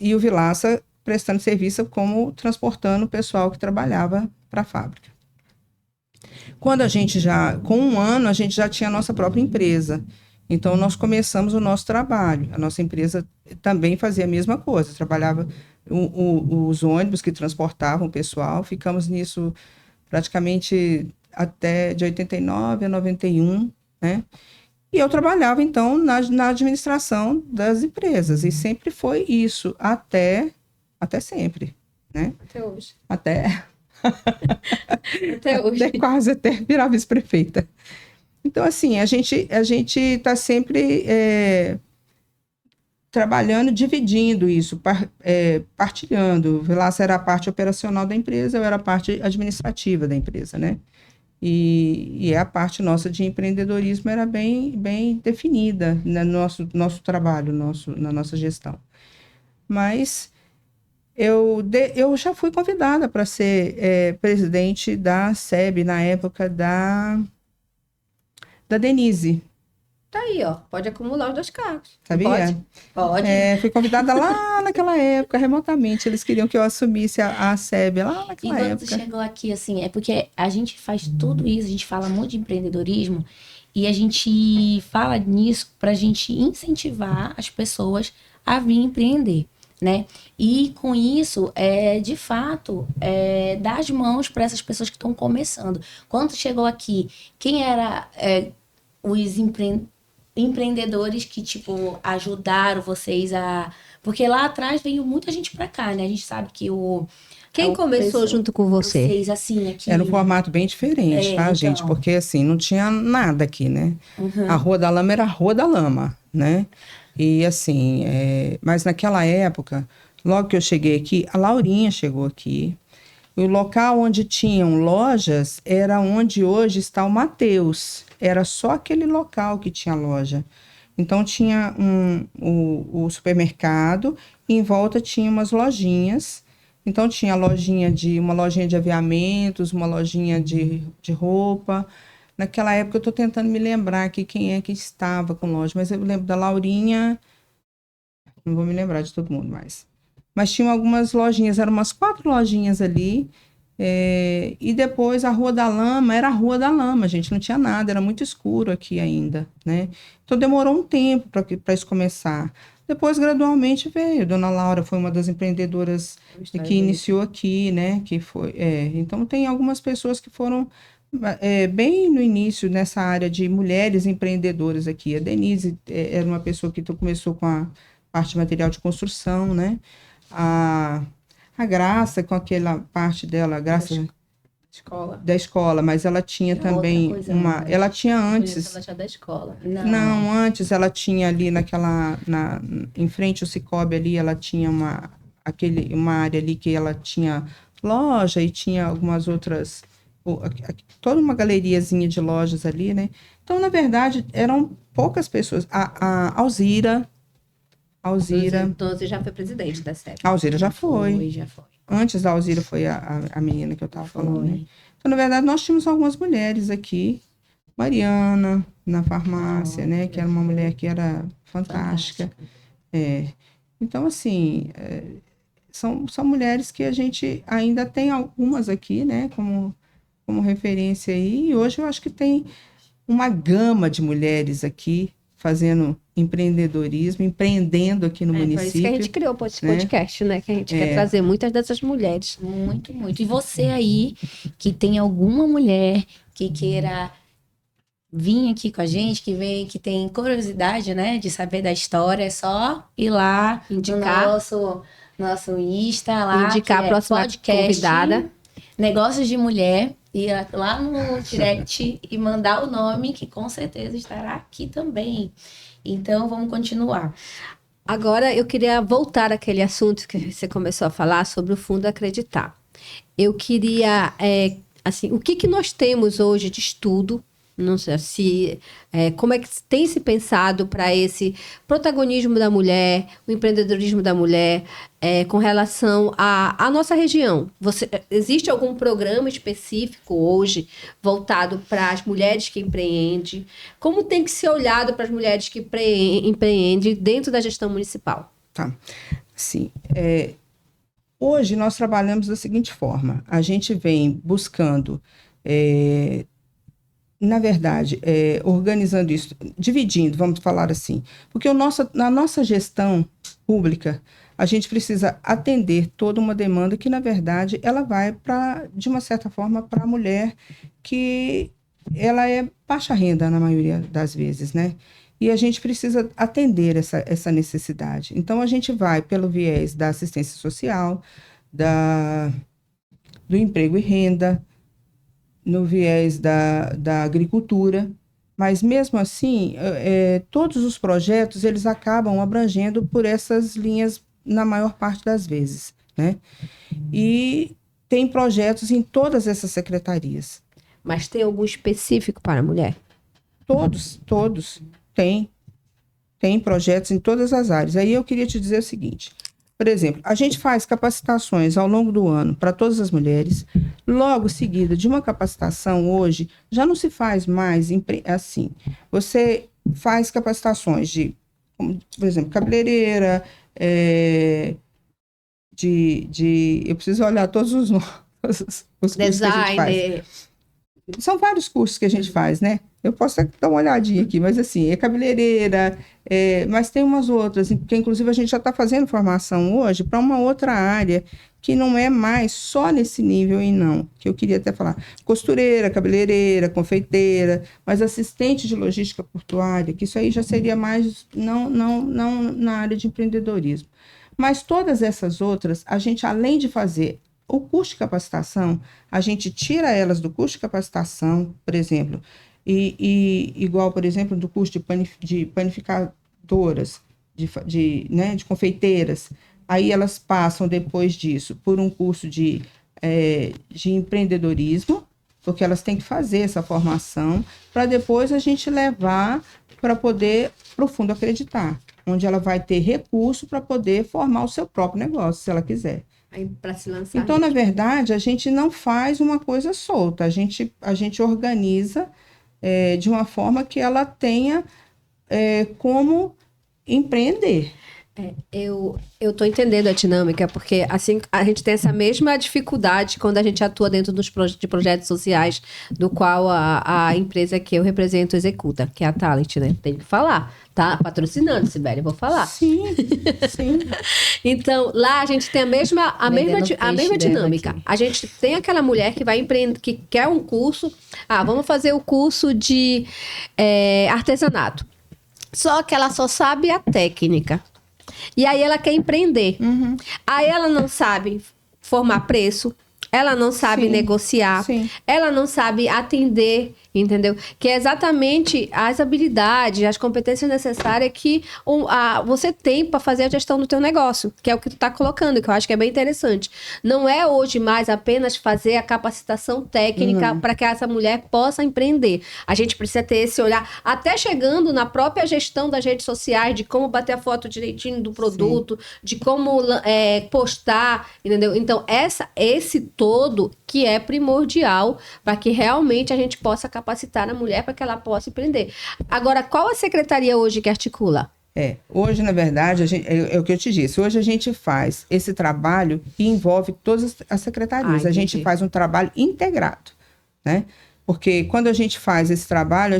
E o Vilaça prestando serviço como transportando o pessoal que trabalhava para a fábrica. Quando com 1 ano, a gente já tinha a nossa própria empresa. Então, nós começamos o nosso trabalho. A nossa empresa também fazia a mesma coisa. Trabalhava os ônibus que transportavam o pessoal. Ficamos nisso praticamente até de 89 a 91, né? E eu trabalhava, então, na administração das empresas. E sempre foi isso, até sempre, né? Até hoje. Até hoje. Até quase virar vice-prefeita. Então, assim, a gente está sempre trabalhando, dividindo isso, partilhando. O Vilaça era a parte operacional da empresa, eu era a parte administrativa da empresa, né? E a parte nossa de empreendedorismo era bem definida no nosso trabalho, na nossa gestão. Mas eu já fui convidada para ser presidente da SEB na época da Denise. Tá aí, ó. Pode acumular os 2 cargos. Sabia? Pode. Fui convidada lá naquela época, remotamente. Eles queriam que eu assumisse a SEB lá naquela quando época. você chegou aqui, assim, é porque a gente faz tudo isso, a gente fala muito de empreendedorismo e a gente fala nisso para a gente incentivar as pessoas a vir empreender, né? E com isso, de fato, dar as mãos para essas pessoas que estão começando. Quando chegou aqui, quem era os empreendedores que, tipo, ajudaram vocês a... Porque lá atrás veio muita gente para cá, né? A gente sabe que Quem começou junto com você? Vocês, assim, aqui... Era um formato bem diferente, tá, então. gente? Porque, assim, não tinha nada aqui, né? A Rua da Lama era a Rua da Lama, né? E, assim, mas naquela época, logo que eu cheguei aqui, a Laurinha chegou aqui. E o local onde tinham lojas era onde hoje está o Mateus. Era só aquele local que tinha loja. Então, tinha o supermercado e em volta tinha umas lojinhas. Então, tinha uma lojinha de aviamentos, uma lojinha de roupa. Naquela época, eu estou tentando me lembrar aqui quem é que estava com loja. Mas eu lembro da Laurinha, não vou me lembrar de todo mundo mais. Mas tinham algumas lojinhas, eram umas 4 lojinhas ali. E depois a Rua da Lama era a Rua da Lama, gente, não tinha nada, era muito escuro aqui ainda, né? Então demorou um tempo para isso começar. Depois, gradualmente, veio. Dona Laura foi uma das empreendedoras que iniciou aqui, né? Então, tem algumas pessoas que foram bem no início nessa área de mulheres empreendedoras aqui. A Denise era uma pessoa que começou com a parte de material de construção, né? A Graça, com aquela parte dela, a Graça da escola, mas ela tinha também ela tinha antes. Ela já da escola. Não, antes ela tinha ali em frente ao Cicobi ali, ela tinha uma área ali que ela tinha loja e tinha algumas outras, toda uma galeriazinha de lojas ali, né? Então, na verdade, eram poucas pessoas. A Alzira. Então, você já foi presidente da SEB. A Alzira já foi. Já foi. Antes da Alzira foi a menina que eu estava falando, né? Então, na verdade, nós tínhamos algumas mulheres aqui. Mariana, na farmácia, né? Que era uma mulher que era fantástica. Então, assim, são mulheres que a gente ainda tem algumas aqui, né? Como referência aí. E hoje eu acho que tem uma gama de mulheres aqui fazendo empreendedorismo, empreendendo aqui no município. Por isso que a gente criou esse podcast, né? Que a gente quer trazer muitas dessas mulheres. Muito, muito. E você aí, que tem alguma mulher que queira vir aqui com a gente, que tem curiosidade, né, de saber da história, é só ir lá indicar no nosso Insta, lá, indicar a próxima podcast, convidada. Negócios de Mulher, ir lá no direct e mandar o nome, que com certeza estará aqui também. Então, vamos continuar. Agora, eu queria voltar àquele assunto que você começou a falar sobre o Fundo Acreditar. Eu queria, assim, o que nós temos hoje de estudo, não sei se, como é que tem se pensado para esse protagonismo da mulher, o empreendedorismo da mulher, com relação à nossa região. Existe algum programa específico hoje voltado para as mulheres que empreendem? Como tem que ser olhado para as mulheres que empreendem dentro da gestão municipal? Tá. Sim. Hoje nós trabalhamos da seguinte forma. A gente vem buscando... na verdade, organizando isso, dividindo, vamos falar assim, porque na nossa gestão pública, a gente precisa atender toda uma demanda que, na verdade, ela vai de uma certa forma, para a mulher que ela é baixa renda na maioria das vezes, né? E a gente precisa atender essa necessidade. Então, a gente vai pelo viés da assistência social, do emprego e renda, no viés da agricultura, Mas mesmo assim, todos os projetos, eles acabam abrangendo por essas linhas na maior parte das vezes, né? E tem projetos em todas essas secretarias. Mas tem algum específico para a mulher? Todos. Tem projetos em todas as áreas. Aí eu queria te dizer o seguinte, por exemplo, a gente faz capacitações ao longo do ano para todas as mulheres. Logo seguida de uma capacitação, hoje, já não se faz mais assim. Você faz capacitações de, por exemplo, cabeleireira, eu preciso olhar todos os cursos que a gente faz. São vários cursos que a gente faz, né? Eu posso dar uma olhadinha aqui, mas assim, é cabeleireira, mas tem umas outras, que inclusive a gente já está fazendo formação hoje para uma outra área que não é mais só nesse nível e não, que eu queria até falar. Costureira, cabeleireira, confeiteira, mas assistente de logística portuária, que isso aí já seria mais, não na área de empreendedorismo. Mas todas essas outras, a gente, além de fazer o curso de capacitação, a gente tira elas do curso de capacitação, por exemplo, e igual, por exemplo, do curso de panificadoras, de confeiteiras. Aí elas passam, depois disso, por um curso de empreendedorismo, porque elas têm que fazer essa formação, para depois a gente levar para o Fundo Acreditar, onde ela vai ter recurso para poder formar o seu próprio negócio, se ela quiser. Para se lançar. Então, na verdade, a gente não faz uma coisa solta, a gente organiza de uma forma que ela tenha como empreender. Eu estou entendendo a dinâmica, porque assim a gente tem essa mesma dificuldade quando a gente atua dentro de projetos sociais, do qual a empresa que eu represento executa, que é a Talent, né? Tem que falar, tá? Patrocinando, Sibeli, vou falar. Sim. Então, lá a gente tem a mesma dinâmica. A gente tem aquela mulher que vai empreender, que quer um curso. Vamos fazer o curso de artesanato. Só que ela só sabe a técnica. E aí ela quer empreender. Uhum. Aí ela não sabe formar preço, ela não sabe negociar, ela não sabe atender, entendeu? Que é exatamente as habilidades, as competências necessárias que você tem para fazer a gestão do teu negócio, que é o que tu está colocando, que eu acho que é bem interessante. Não é hoje mais apenas fazer a capacitação técnica para que essa mulher possa empreender. A gente precisa ter esse olhar, até chegando na própria gestão das redes sociais, de como bater a foto direitinho do produto, de como postar, entendeu? Então, esse todo que é primordial para que realmente a gente possa capacitar a mulher para que ela possa empreender. Agora, qual a secretaria hoje que articula? Hoje, na verdade, é o que eu te disse, hoje a gente faz esse trabalho que envolve todas as secretarias. A gente faz um trabalho integrado, né? Porque quando a gente faz esse trabalho,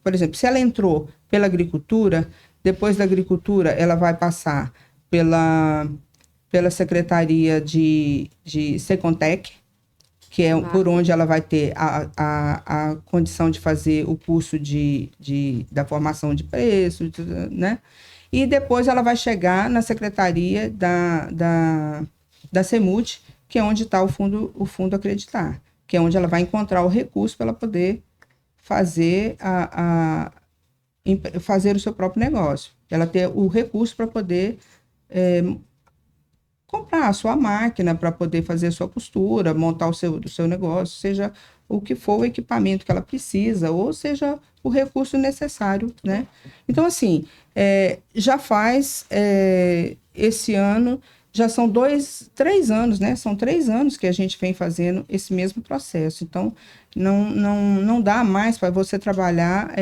por exemplo, se ela entrou pela agricultura, depois da agricultura ela vai passar pela Secretaria de Secontec, que é por onde ela vai ter a condição de fazer o curso da formação de preço, né? E depois ela vai chegar na Secretaria da CEMUT, que é onde está o fundo Acreditar, que é onde ela vai encontrar o recurso para ela poder fazer fazer o seu próprio negócio. Ela ter o recurso para poder comprar a sua máquina, para poder fazer a sua costura, montar o seu negócio, seja o que for o equipamento que ela precisa, ou seja o recurso necessário, né? Então, assim, já faz esse ano, já são 3 anos, né? São 3 anos que a gente vem fazendo esse mesmo processo. Então, não dá mais para você trabalhar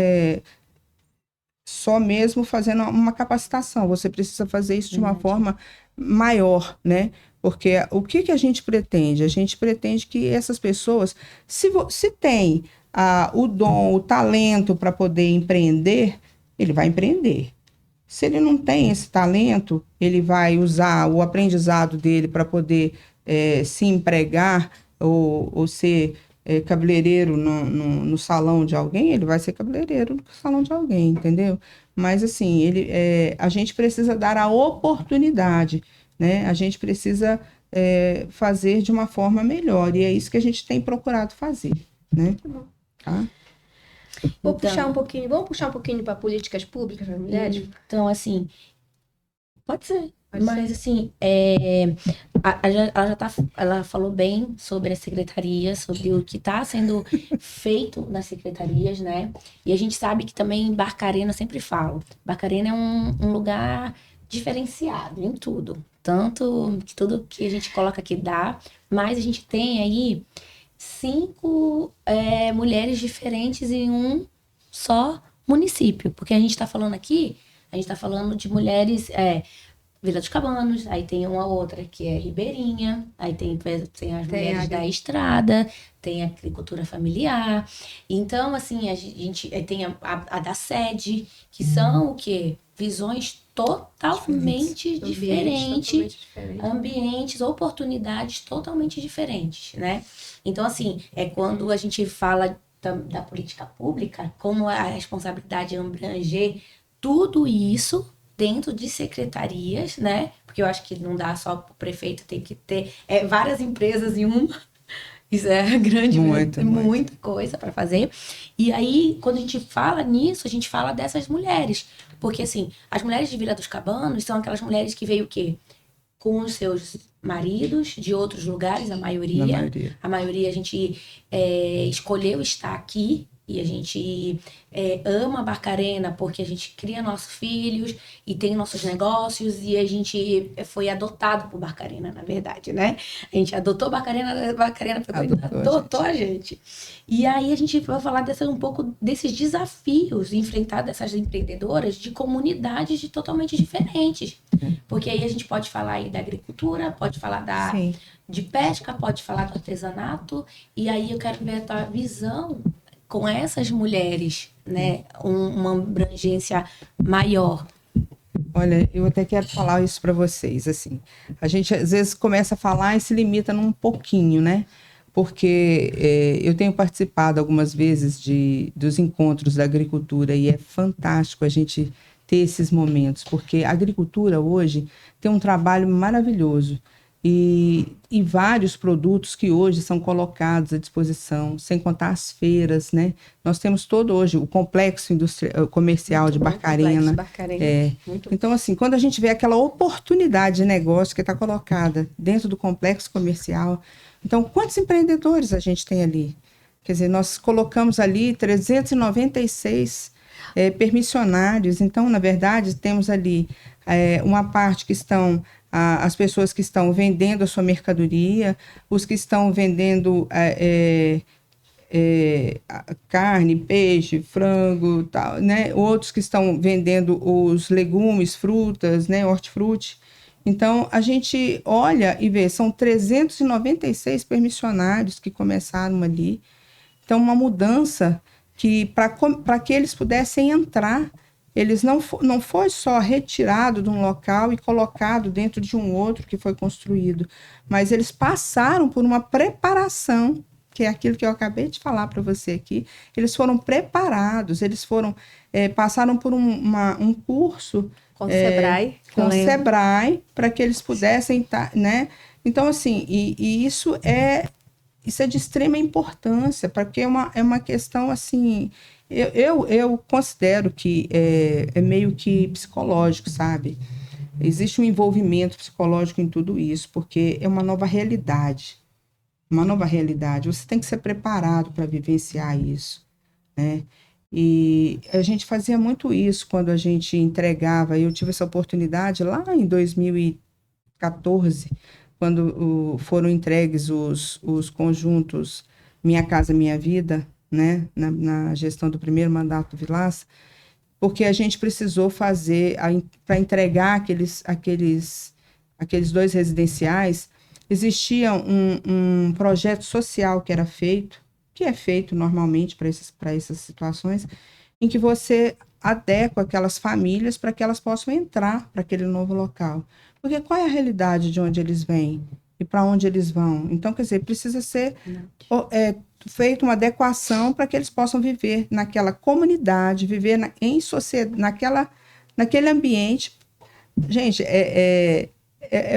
só mesmo fazendo uma capacitação. Você precisa fazer isso de uma forma maior, né? Porque o que a gente pretende? A gente pretende que essas pessoas, se tem o dom, o talento para poder empreender, ele vai empreender. Se ele não tem esse talento, ele vai usar o aprendizado dele para poder se empregar ou ser cabeleireiro no salão de alguém, ele vai ser cabeleireiro no salão de alguém, entendeu? Mas, assim, a gente precisa dar a oportunidade, né? A gente precisa fazer de uma forma melhor, e é isso que a gente tem procurado fazer, né? Tá? Vamos puxar um pouquinho para políticas públicas para mulheres? Então, assim, pode ser. Mas, assim, ela falou bem sobre a secretaria, sobre o que está sendo feito nas secretarias, né? E a gente sabe que também Barcarena, eu sempre falo, Barcarena é um lugar diferenciado em tudo. Tanto que tudo que a gente coloca aqui dá, mas a gente tem aí 5 mulheres diferentes em um só município. Porque a gente está falando aqui, a gente está falando de mulheres... Vila dos Cabanos, aí tem uma outra que é Ribeirinha, aí tem as mulheres da estrada, tem a agricultura familiar. Então, assim, a gente tem a da sede, que são o quê? Visões totalmente diferentes, ambientes, oportunidades totalmente diferentes, né? Então, assim, quando a gente fala da política pública, como a responsabilidade é abranger tudo isso dentro de secretarias, né? Porque eu acho que não dá só para o prefeito, tem que ter várias empresas em uma. Isso é grande, muita coisa para fazer. E aí, quando a gente fala nisso, a gente fala dessas mulheres. Porque, assim, as mulheres de Vila dos Cabanos são aquelas mulheres que veio o quê? Com os seus maridos de outros lugares, a maioria. A maioria a gente escolheu estar aqui. E a gente ama Barcarena porque a gente cria nossos filhos e tem nossos negócios e a gente foi adotado por Barcarena, na verdade, né? A gente adotou Barcarena adotou a gente. E aí a gente vai falar um pouco desses desafios, enfrentar dessas empreendedoras de comunidades totalmente diferentes. Porque aí a gente pode falar aí da agricultura, pode falar de pesca, pode falar do artesanato. E aí eu quero ver a tua visão com essas mulheres, né, uma abrangência maior. Olha, eu até quero falar isso para vocês, assim, a gente às vezes começa a falar e se limita num pouquinho, né, porque eu tenho participado algumas vezes dos encontros da agricultura e é fantástico a gente ter esses momentos, porque a agricultura hoje tem um trabalho maravilhoso, e vários produtos que hoje são colocados à disposição, sem contar as feiras, né? Nós temos todo hoje o complexo comercial de Barcarena. Então, assim, quando a gente vê aquela oportunidade de negócio que está colocada dentro do complexo comercial, então, quantos empreendedores a gente tem ali? Quer dizer, nós colocamos ali 396 permissionários. Então, na verdade, temos ali uma parte que estão... as pessoas que estão vendendo a sua mercadoria, os que estão vendendo carne, peixe, frango, tal, né? Outros que estão vendendo os legumes, frutas, né? Hortifruti. Então, a gente olha e vê, são 396 permissionários que começaram ali. Então, uma mudança que, para que eles pudessem entrar, eles não foi só retirado de um local e colocado dentro de um outro que foi construído, mas eles passaram por uma preparação, que é aquilo que eu acabei de falar para você aqui. Eles foram preparados, eles passaram por um curso com o Sebrae, para que eles pudessem estar, né? Então, assim, isso é de extrema importância, porque é uma questão, assim... Eu considero que é meio que psicológico, sabe? Existe um envolvimento psicológico em tudo isso, porque é uma nova realidade. Uma nova realidade. Você tem que ser preparado para vivenciar isso, né? E a gente fazia muito isso quando a gente entregava. Eu tive essa oportunidade lá em 2014, quando foram entregues os conjuntos Minha Casa Minha Vida, né, na gestão do primeiro mandato do Vilaça, porque a gente precisou fazer, para entregar aqueles 2 residenciais, existia um projeto social que era feito, que é feito normalmente para essas situações, em que você adequa aquelas famílias para que elas possam entrar para aquele novo local. Porque qual é a realidade de onde eles vêm e para onde eles vão? Então, quer dizer, precisa ser... feito uma adequação para que eles possam viver naquela comunidade, viver em sociedade, naquele ambiente. Gente, é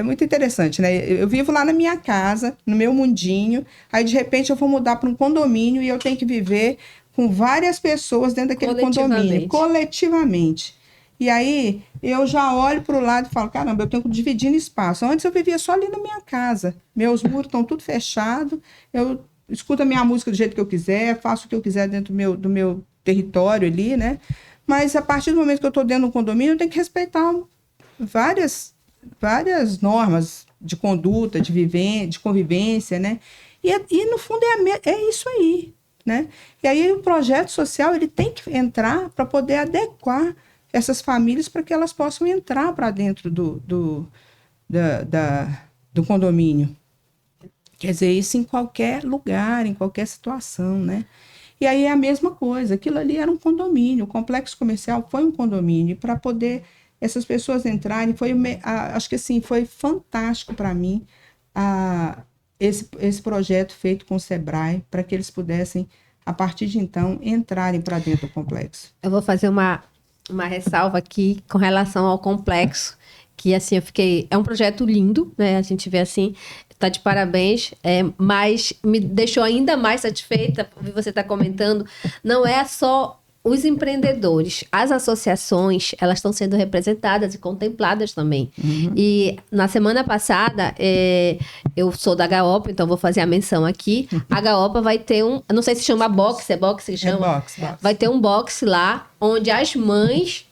muito interessante, né? Eu vivo lá na minha casa, no meu mundinho, aí de repente eu vou mudar para um condomínio e eu tenho que viver com várias pessoas dentro daquele condomínio, coletivamente. E aí, eu já olho para o lado e falo, caramba, eu tenho que dividir no espaço. Antes eu vivia só ali na minha casa. Meus muros estão tudo fechados. Eu escuto a minha música do jeito que eu quiser, faço o que eu quiser dentro do meu território ali, né? Mas a partir do momento que eu estou dentro do condomínio, eu tenho que respeitar várias normas de conduta, de convivência, né? E no fundo, é isso aí, né? E aí o projeto social, ele tem que entrar para poder adequar essas famílias para que elas possam entrar para dentro do condomínio. Quer dizer, isso em qualquer lugar, em qualquer situação, né? E aí é a mesma coisa, aquilo ali era um condomínio, o complexo comercial foi um condomínio, para poder essas pessoas entrarem, acho que assim, foi fantástico para mim esse projeto feito com o Sebrae, para que eles pudessem, a partir de então, entrarem para dentro do complexo. Eu vou fazer uma ressalva aqui com relação ao complexo, que assim, é um projeto lindo, né? A gente vê assim, tá de parabéns, mas me deixou ainda mais satisfeita, você está comentando, não é só os empreendedores, as associações, elas estão sendo representadas e contempladas também. Uhum. E na semana passada, eu sou da Gaopa, então vou fazer a menção aqui. A Gaopa vai ter não sei se chama box, é box que chama? Box. Vai ter um box lá, onde as mães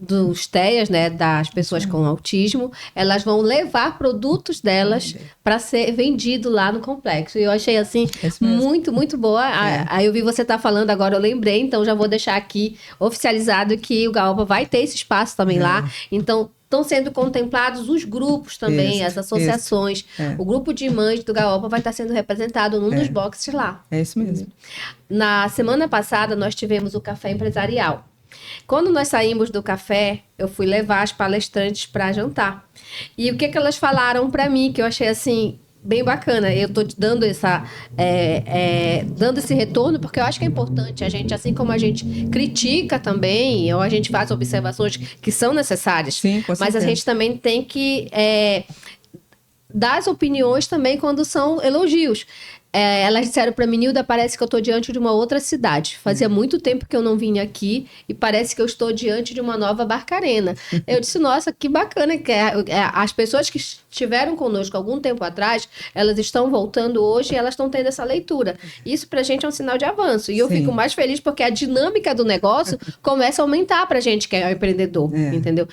dos TEAs, né, das pessoas com autismo, elas vão levar produtos delas para ser vendido lá no complexo. E eu achei, assim, muito, muito boa. Aí eu vi você estar falando, agora eu lembrei, então já vou deixar aqui oficializado que o Gaopa vai ter esse espaço também lá. Então, estão sendo contemplados os grupos também, as associações. O grupo de mães do Gaopa vai estar sendo representado num dos boxes lá. É isso mesmo. Na semana passada, nós tivemos o Café Empresarial. Quando nós saímos do café, eu fui levar as palestrantes para jantar. E o que elas falaram para mim, que eu achei assim bem bacana. Eu estou te dando dando esse retorno, porque eu acho que é importante a gente, assim como a gente critica também, ou a gente faz observações que são necessárias. Sim, com certeza. Mas a gente também tem que dar as opiniões também quando são elogios. Elas disseram para mim, Nilda, parece que eu estou diante de uma outra cidade. Fazia muito tempo que eu não vinha aqui e parece que eu estou diante de uma nova Barcarena. Eu disse, nossa, que bacana que as pessoas que estiveram conosco algum tempo atrás, elas estão voltando hoje e elas estão tendo essa leitura. Isso para a gente é um sinal de avanço. E eu fico mais feliz porque a dinâmica do negócio começa a aumentar para a gente que é empreendedor, entendeu?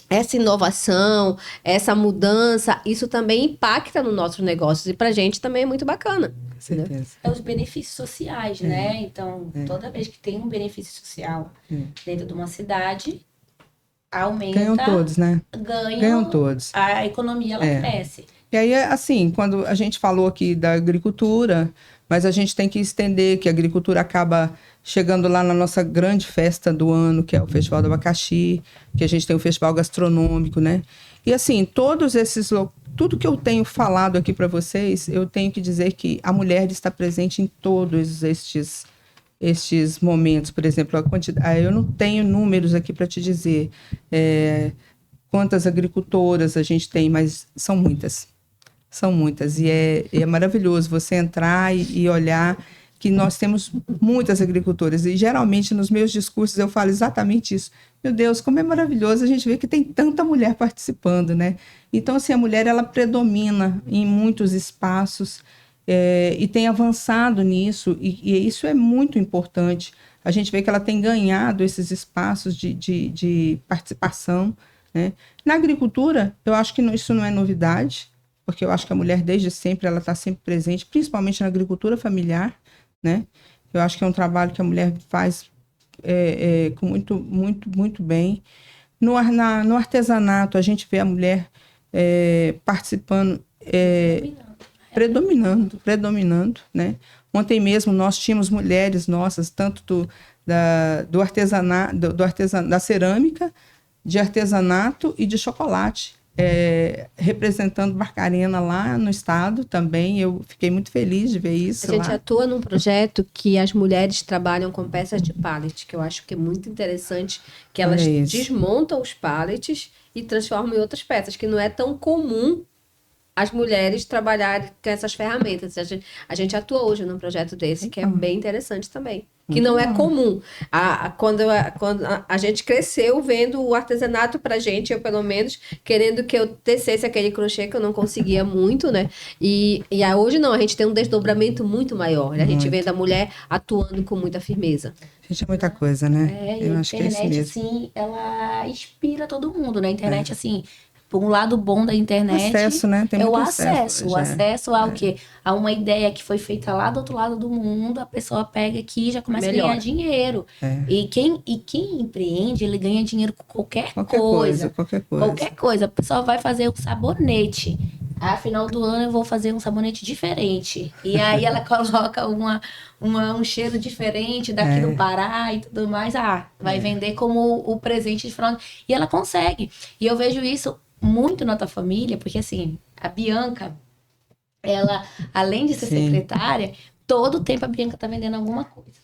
Essa inovação, essa mudança, isso também impacta nos nossos negócios. E pra gente também é muito bacana. Com certeza. Os benefícios sociais, né? Então, toda vez que tem um benefício social dentro de uma cidade, aumenta... Ganham todos, né? Ganham todos. A economia, ela cresce. E aí, assim, quando a gente falou aqui da agricultura, mas a gente tem que estender que a agricultura acaba chegando lá na nossa grande festa do ano, que é o Festival do Abacaxi, que a gente tem o Festival Gastronômico, né? E assim, tudo que eu tenho falado aqui para vocês, eu tenho que dizer que a mulher está presente em todos estes momentos. Por exemplo, eu não tenho números aqui para te dizer quantas agricultoras a gente tem, mas são muitas. São muitas. E é maravilhoso você entrar e olhar que nós temos muitas agricultoras. E geralmente nos meus discursos eu falo exatamente isso. Meu Deus, como é maravilhoso a gente ver que tem tanta mulher participando, né? Então, assim, a mulher, ela predomina em muitos espaços e tem avançado nisso. E isso é muito importante. A gente vê que ela tem ganhado esses espaços de participação, né? Na agricultura, eu acho que isso não é novidade, porque eu acho que a mulher, desde sempre, ela está sempre presente, principalmente na agricultura familiar, né? Eu acho que é um trabalho que a mulher faz com muito bem. No artesanato, a gente vê a mulher participando, predominando, né? Ontem mesmo nós tínhamos mulheres nossas, tanto do artesanato, da cerâmica, de artesanato e de chocolate, representando Barcarena lá no estado também. Eu fiquei muito feliz de ver isso. A gente atua num projeto que as mulheres trabalham com peças de pallet, que eu acho que é muito interessante, que elas desmontam os pallets e transformam em outras peças, que não é tão comum as mulheres trabalharem com essas ferramentas. A gente atua hoje num projeto desse, que é bem interessante também. Que não é comum. Quando a gente cresceu vendo o artesanato pra gente, eu pelo menos, querendo que eu tecesse aquele crochê que eu não conseguia muito, né? E hoje não, a gente tem um desdobramento muito maior. Né? A gente vê a mulher atuando com muita firmeza. Gente, é muita coisa, né? Eu acho que é isso mesmo. A internet, assim, ela inspira todo mundo, né? A internet, assim... Por um lado bom da internet, acesso, né? Tem muito acesso. O acesso ao quê? A uma ideia que foi feita lá do outro lado do mundo, a pessoa pega aqui e já começa a ganhar dinheiro. E quem empreende, ele ganha dinheiro com qualquer coisa. Qualquer coisa. A pessoa vai fazer um sabonete. Final do ano eu vou fazer um sabonete diferente. E aí ela coloca um cheiro diferente daqui do Pará e tudo mais. Vai vender como o presente de final. E ela consegue. E eu vejo isso muito na tua família, porque assim, a Bianca, ela, além de ser secretária, todo o tempo a Bianca tá vendendo alguma coisa.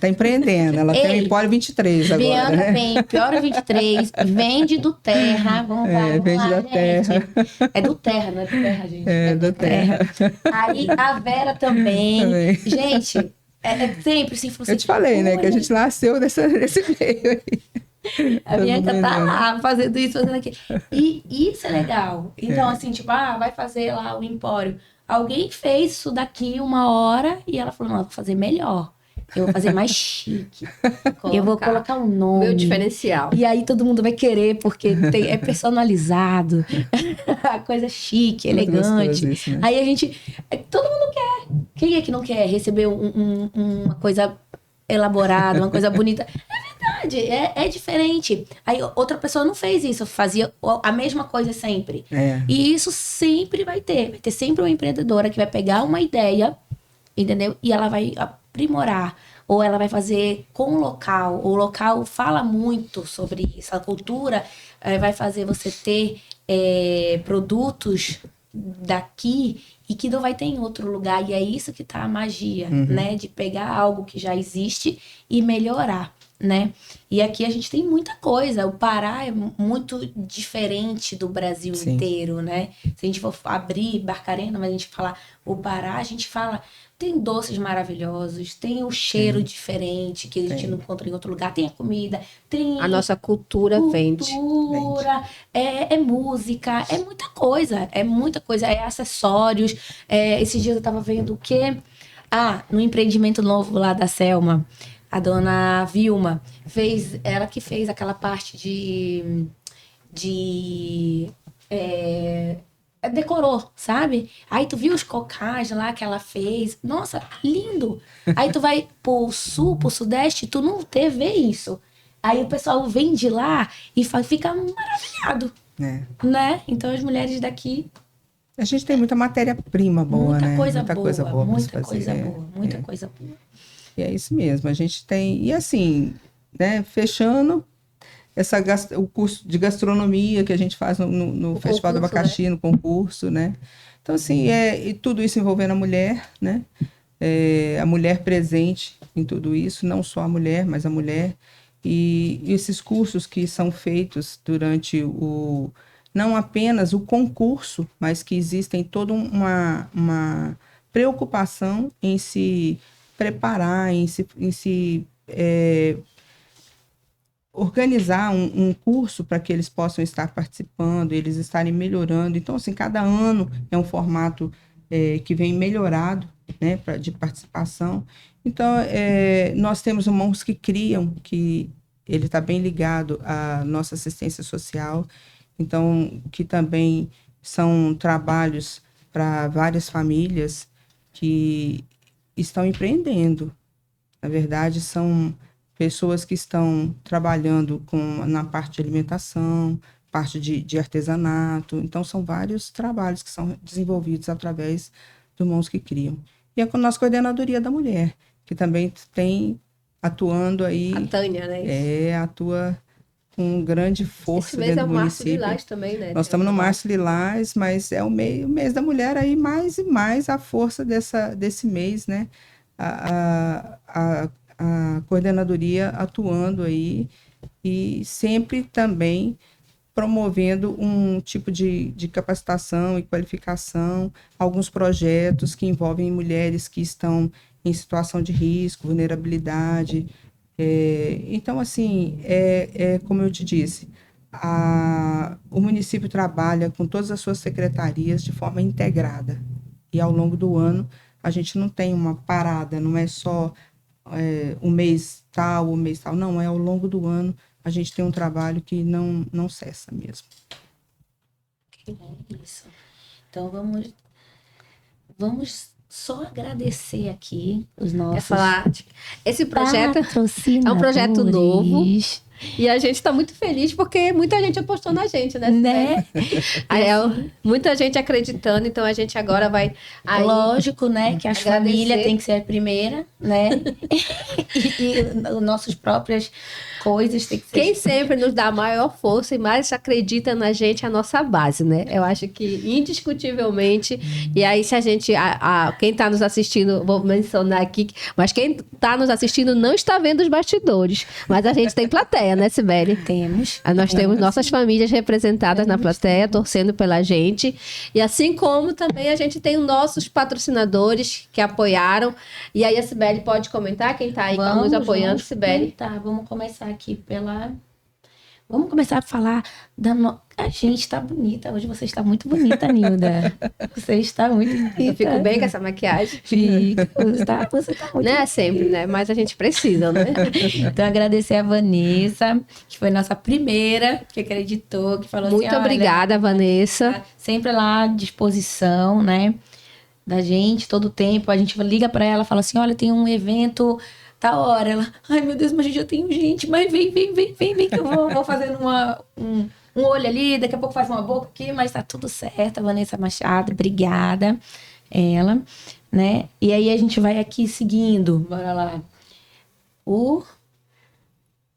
Tá empreendendo, ela tem o Empório 23 agora. Bianca tem Empório 23, vende do Terra, vamos lá, vende da Terra. É do Terra, não é do Terra, gente. É do Terra. Aí a Vera também. Gente, sempre assim, eu te falei, né, que a gente nasceu nesse meio aí. A Bianca tá lá, fazendo isso, fazendo aquilo. E isso é legal. Então, assim, tipo, vai fazer lá o Empório. Alguém fez isso daqui uma hora e ela falou, não, eu vou fazer melhor. Eu vou fazer mais chique. Eu vou colocar um nome. Meu diferencial. E aí todo mundo vai querer, porque é personalizado. A coisa chique, elegante. Isso, né? Aí a gente... Todo mundo quer. Quem é que não quer receber uma coisa elaborada, uma coisa bonita? É verdade, é diferente. Aí outra pessoa não fez isso, fazia a mesma coisa sempre. E isso sempre vai ter. Vai ter sempre uma empreendedora que vai pegar uma ideia, entendeu? E ela vai aprimorar. Ou ela vai fazer com o local. O local fala muito sobre isso. A cultura vai fazer você ter produtos daqui e que não vai ter em outro lugar. E é isso que tá a magia, né? De pegar algo que já existe e melhorar, né? E aqui a gente tem muita coisa. O Pará é muito diferente do Brasil inteiro, né? Se a gente for abrir Barcarena, mas a gente falar o Pará, a gente fala... Tem doces maravilhosos, tem o cheiro diferente que a gente não encontra em outro lugar, tem a comida, tem... A nossa cultura vende. É música, é muita coisa, é acessórios. Esses dias eu tava vendo o quê? No empreendimento novo lá da Selma, a Vilma, ela que fez aquela parte decorou, sabe? Aí tu viu os cocais lá que ela fez. Nossa, lindo! Aí tu vai pro sul, pro sudeste, tu não vê isso. Aí o pessoal vem de lá e fica maravilhado. Né? Então as mulheres daqui... A gente tem muita matéria-prima boa, muita né? Coisa muita boa, coisa boa. Muita coisa boa, muita coisa boa. E é isso mesmo, a gente tem... E assim, né? Fechando... o curso de gastronomia que a gente faz no Festival do Abacaxi, né? No concurso, né? Então, assim, e tudo isso envolvendo a mulher, né? A mulher presente em tudo isso, não só a mulher, mas a mulher. E esses cursos que são feitos durante não apenas o concurso, mas que existem toda uma preocupação em se preparar, em se organizar um curso para que eles possam estar participando, eles estarem melhorando. Então, assim, cada ano é um formato que vem melhorado, né, de participação. Então, nós temos o Mãos que Criam, que ele está bem ligado à nossa assistência social, então, que também são trabalhos para várias famílias que estão empreendendo. Na verdade, são pessoas que estão trabalhando na parte de alimentação, parte de artesanato. Então, são vários trabalhos que são desenvolvidos através do Mãos que Criam. E a nossa coordenadoria da mulher, que também tem atuando aí... A Tânia, né? Atua com grande força dentro do município. Esse mês é o Março Lilás também, né? Nós estamos no Março Lilás, mas é o mês da mulher aí, mais e mais a força desse mês, né? A coordenadoria atuando aí e sempre também promovendo um tipo de capacitação e qualificação, alguns projetos que envolvem mulheres que estão em situação de risco, vulnerabilidade. Então, assim, como eu te disse, o município trabalha com todas as suas secretarias de forma integrada. E ao longo do ano, a gente não tem uma parada, não é só o mês tal, não, é ao longo do ano, a gente tem um trabalho que não cessa mesmo. Isso. Então, vamos só agradecer aqui os nossos... falar, esse projeto é um projeto novo. E a gente está muito feliz porque muita gente apostou na gente, né? Muita gente acreditando, então a gente agora vai... Lógico, né? Que as famílias têm que ser a primeira, né? e os nossos próprias coisas tem que ser... Quem sempre nos dá maior força e mais acredita na gente é a nossa base, né? Eu acho que indiscutivelmente... E aí se a gente... quem está nos assistindo, vou mencionar aqui, mas quem está nos assistindo não está vendo os bastidores, mas a gente tem plateia, né, Cibele? Temos. Nós temos nossas famílias representadas na plateia, torcendo pela gente. E assim como também a gente tem os nossos patrocinadores que apoiaram. E aí a Cibele pode comentar quem está aí nos apoiando, Cibele. Vamos começar aqui Vamos começar a falar A gente está bonita. Hoje você está muito bonita, Nilda. Você está muito bonita. Eu fico bem com essa maquiagem. Fica. Você tá muito Não é sempre, né? Mas a gente precisa, né? Então, agradecer a Vanessa, que foi nossa primeira, que acreditou, que falou muito assim... Muito obrigada, Vanessa. Tá sempre lá à disposição, né? Da gente, todo o tempo. A gente liga para ela, fala assim, olha, tem um evento... Tá hora, ela, ai meu Deus, mas já tenho gente, mas vem, que eu vou fazendo um olho ali, daqui a pouco faz uma boca aqui, mas tá tudo certo. A Vanessa Machado, obrigada, ela, né? E aí a gente vai aqui seguindo, bora lá.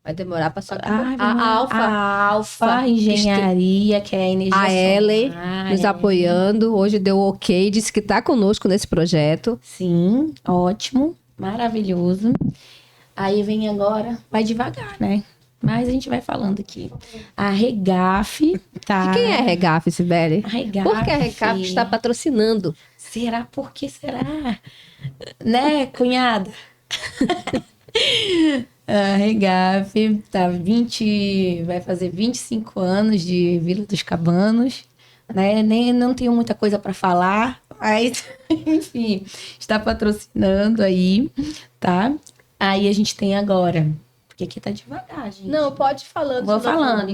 Vai demorar para só a Alfa Engenharia, que é a energia a Ellen nos apoiando, hoje deu ok, disse que tá conosco nesse projeto. Sim, ótimo. Maravilhoso. Aí vem agora, vai devagar, né? Mas a gente vai falando aqui. A Regaf, tá? E quem é a Regaf, Cibele? A Regaf. Por que a Regaf está patrocinando? Será? Por que será? Né, cunhada? A Regaf tá vai fazer 25 anos de Vila dos Cabanos. Né? Não tenho muita coisa para falar, mas, enfim, está patrocinando aí, tá? Aí a gente tem agora, porque aqui tá devagar, gente. Não, pode ir falando. Vou falando.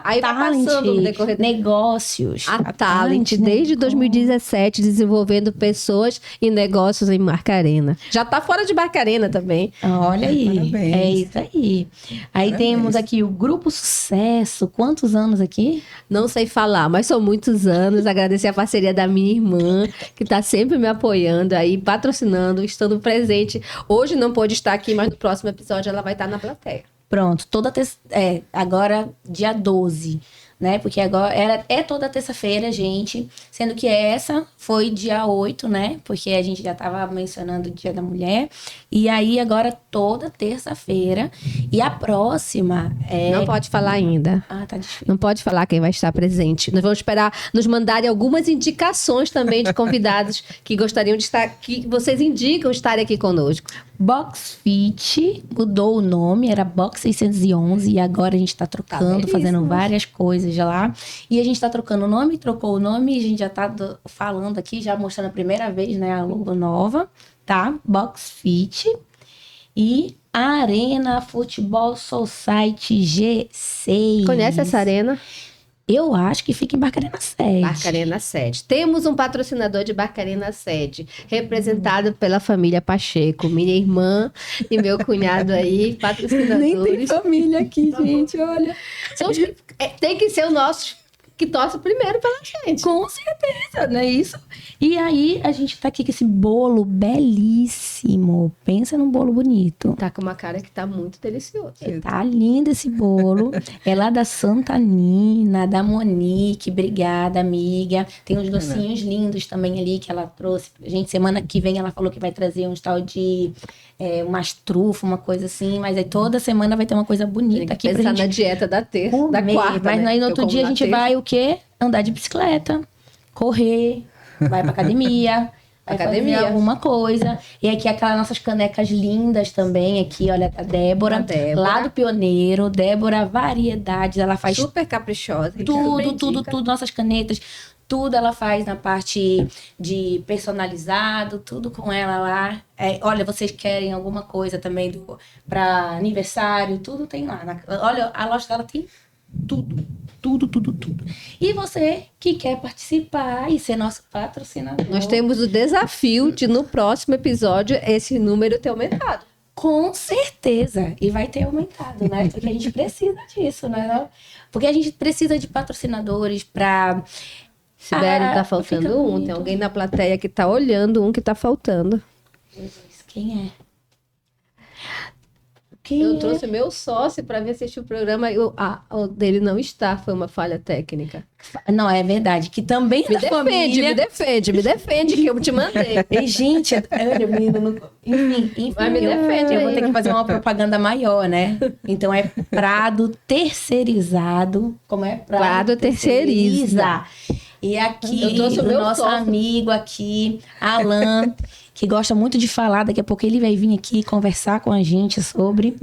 Aí vai passando no decorrer negócios. A Talent, desde 2017, desenvolvendo pessoas e negócios em Barcarena. Já tá fora de Barcarena também. Olha aí, parabéns. É isso aí. Aí temos aqui o Grupo Sucesso. Quantos anos aqui? Não sei falar, mas são muitos anos. Agradecer a parceria da minha irmã, que tá sempre me apoiando aí, patrocinando, estando presente. Hoje não pôde estar aqui, mas no próximo episódio ela vai estar na plateia. Pronto, agora dia 12, né? Porque agora é toda terça-feira, gente. Sendo que essa foi dia 8, né? Porque a gente já estava mencionando o Dia da Mulher. E aí agora toda terça-feira. E a próxima é... Não pode falar ainda. Ah, tá difícil. Não pode falar quem vai estar presente. Nós vamos esperar nos mandarem algumas indicações também de convidados que gostariam de estar, que vocês indicam estarem aqui conosco. Box Fit mudou o nome, era Box 611 e agora a gente tá trocando, fazendo várias coisas lá. E a gente tá trocando o nome, trocou o nome e a gente já tá falando aqui, já mostrando a primeira vez, né, a logo nova, tá? Box Fit e Arena Futebol Society G6. Conhece essa arena? Eu acho que fica em Barcarena Sede. Barcarena Sede. Temos um patrocinador de Barcarena Sede, representado pela família Pacheco, minha irmã e meu cunhado aí, patrocinadores. Nem tem família aqui, gente, olha. Tem que ser o nosso. que torce primeiro pela gente. Com certeza, não é isso? E aí, a gente tá aqui com esse bolo belíssimo. Pensa num bolo bonito. Tá com uma cara que tá muito delicioso. Tá lindo esse bolo. É lá da Santa Nina, da Monique. Obrigada, amiga. Tem uns docinhos lindos também ali que ela trouxe. Gente, semana que vem ela falou que vai trazer uns tal de umas trufas, uma coisa assim. Mas aí toda semana vai ter uma coisa bonita aqui pra Pensar gente na dieta da terça, da comer. quarta, Mas né? aí no Que eu outro como dia a na gente terça. vai o quê? Andar de bicicleta, correr, vai pra academia. Vai Academia. fazer alguma coisa. E aqui aquelas nossas canecas lindas também. Aqui, olha, a Débora, A Débora. lá do Pioneiro. Débora Variedades. Ela faz Super caprichosa. tudo. Nossas canetas. Tudo ela faz na parte de personalizado. Tudo com ela lá. Olha, vocês querem alguma coisa também pra aniversário. Tudo tem lá. Olha, a loja dela tem tudo. E você que quer participar e ser nosso patrocinador. Nós temos o desafio de, no próximo episódio, esse número ter aumentado. Com certeza. E vai ter aumentado, né? Porque a gente precisa disso, né? Porque a gente precisa de patrocinadores pra... Sibeli, tá fica faltando um. bonito. Tem alguém na plateia que tá olhando um que tá faltando. Jesus, quem é? Eu trouxe meu sócio para vir assistir o programa e o dele não está. Foi uma falha técnica. Não, é verdade. Que também Me da defende, família... me defende que eu te mandei. E, gente, olha, menino, enfim, Mas me defende eu vou aí. ter que fazer uma propaganda maior, né? Então é Prado Terceirizado. Como é? Prado Terceiriza. E aqui, Eu trouxe o o meu nosso sócio. amigo aqui, Alan, que gosta muito de falar. Daqui a pouco ele vai vir aqui conversar com a gente sobre...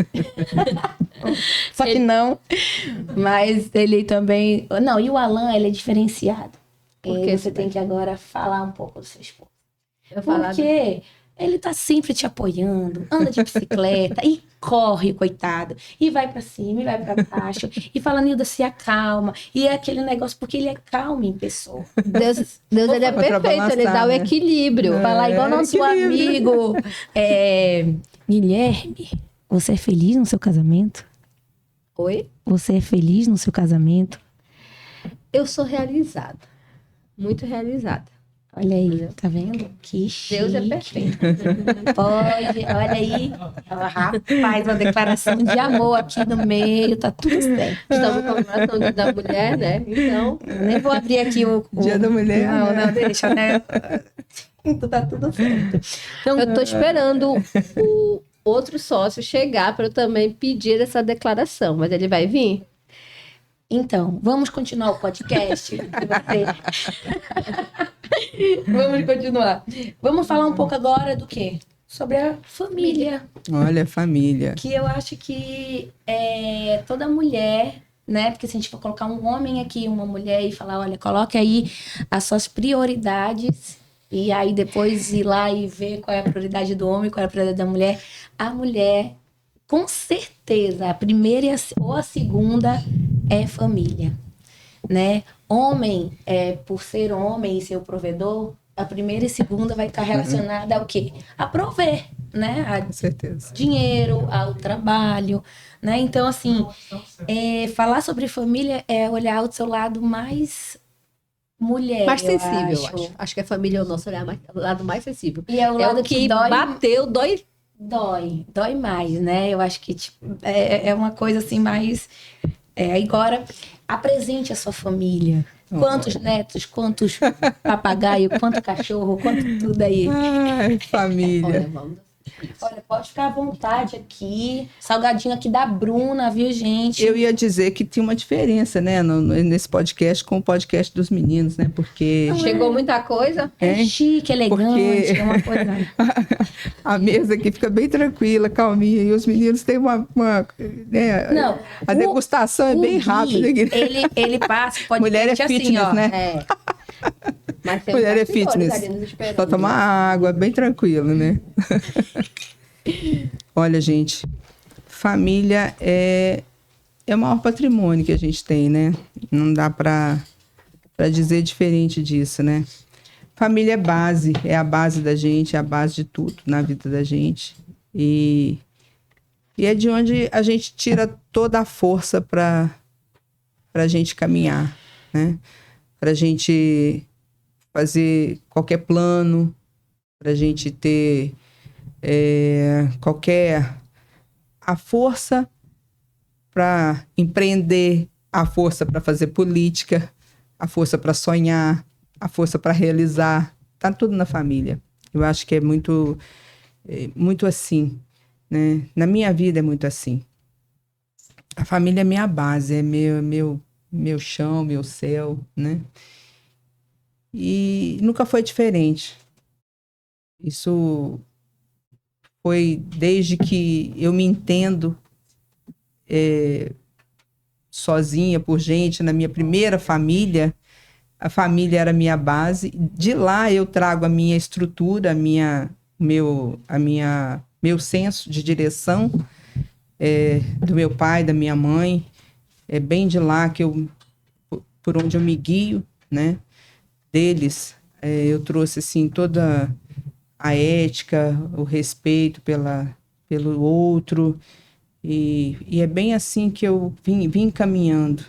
Só que não. Mas ele também... Não, e o Alan, ele é diferenciado. Por E que, você tem que agora falar um pouco do seu esposo. Eu falar Porque ele tá sempre te apoiando, anda de bicicleta e corre, coitado. E vai pra cima, e vai pra baixo. E fala, Nilda, se acalma. E é aquele negócio, porque ele é calmo em pessoa. Deus ele é perfeito, ele dá o né? equilíbrio. Falar igual nosso amigo Guilherme. Você é feliz no seu casamento? Oi? Você é feliz no seu casamento? Eu sou realizada. Muito realizada. Olha aí, tá vendo? Que chique. Deus é perfeito. Pode, olha aí. Rapaz, uma declaração de amor aqui no meio, tá tudo certo. Estamos com a comemoração do Dia da mulher, né? Então, Eu nem vou abrir aqui o Dia da Mulher, Não, né? não, deixa, né? Tá tudo certo. Então, eu tô esperando o outro sócio chegar para eu também pedir essa declaração. Mas ele vai vir? Então, vamos continuar o podcast? Vamos continuar. Vamos falar um pouco agora do quê? Sobre a família. Olha, família. Que eu acho que toda mulher, né? Porque se a gente for colocar um homem aqui, uma mulher e falar, olha, coloque aí as suas prioridades e aí depois ir lá e ver qual é a prioridade do homem, qual é a prioridade da mulher. A mulher, com certeza, a primeira ou a segunda é família, né? Homem, por ser homem e ser o provedor, a primeira e segunda vai estar relacionada ao quê? A prover, né? Com certeza. Dinheiro, ao trabalho, né? Então, assim, falar sobre família é olhar o seu lado mais mulher, Mais sensível, eu eu acho. Acho que a família é o nosso lado mais sensível. E é o lado que dói. Bateu, dói. Dói mais, né? Eu acho que tipo, é uma coisa assim mais... agora, apresente a sua família. Quantos netos, quantos papagaio, quanto cachorro, quanto tudo aí. Ai, família. Olha, pode ficar à vontade aqui. Salgadinho aqui da Bruna, viu, gente? Eu ia dizer que tinha uma diferença, né, nesse podcast com o podcast dos meninos, né? Porque Chegou muita coisa. É chique, elegante, Porque- é uma coisa... a mesa aqui fica bem tranquila, calminha, e os meninos têm né, Não, a degustação é o bem Gui, rápida aqui. Ele passa, pode Mulher é fitness, né? Mas tem Mulher é bastidores fitness. ali nos esperando. Só tomar água, bem tranquilo, né? Olha, gente, família é o maior patrimônio que a gente tem, né? Não dá para dizer diferente disso, né? Família é base, é a base da gente, é a base de tudo na vida da gente. E é de onde a gente tira toda a força para a gente caminhar. né? Para a gente fazer qualquer plano, para a gente ter a força para empreender, a força para fazer política, a força para sonhar, a força para realizar. Tá tudo na família. Eu acho que é muito assim, né? Na minha vida é muito assim. A família é minha base, é meu chão, meu céu, né? E nunca foi diferente. Isso foi desde que eu me entendo sozinha, por gente, na minha primeira família. A família era a minha base. De lá eu trago a minha estrutura, meu senso de direção, do meu pai, da minha mãe. É bem de lá que por onde eu me guio, né? Deles, eu trouxe assim toda a ética, o respeito pelo outro, e é bem assim que eu vim caminhando.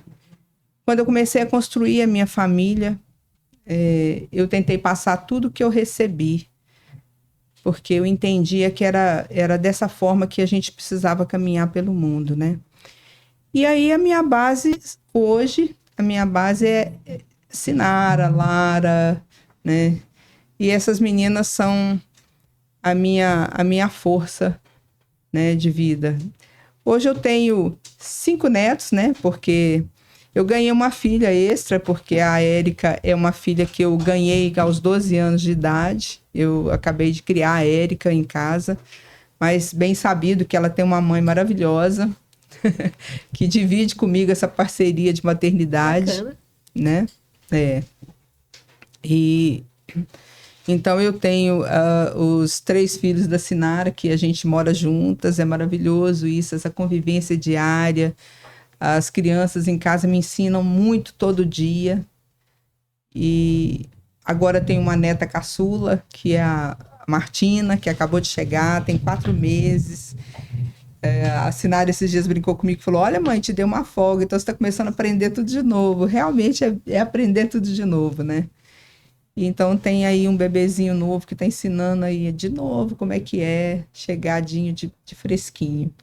Quando eu comecei a construir a minha família, eu tentei passar tudo que eu recebi, porque eu entendia que era dessa forma que a gente precisava caminhar pelo mundo, né? E aí a minha base hoje, é Sinara, Lara, né? E essas meninas são a minha força, né, de vida. Hoje eu tenho 5 netos, né? Porque eu ganhei uma filha extra, porque a Érica é uma filha que eu ganhei aos 12 anos de idade. Eu acabei de criar a Érica em casa, mas bem sabido que ela tem uma mãe maravilhosa, que divide comigo essa parceria de maternidade. Bacana. Né? E então eu tenho os 3 filhos da Sinara, que a gente mora juntas, é maravilhoso isso, essa convivência diária. As crianças em casa me ensinam muito todo dia. E agora tem uma neta caçula, que é a Martina, que acabou de chegar, tem 4 meses. A Sinara esses dias brincou comigo e falou: olha, mãe, te deu uma folga, então você está começando a aprender tudo de novo. Realmente é aprender tudo de novo, né? E então tem aí um bebezinho novo que está ensinando aí de novo como é que é chegadinho de fresquinho.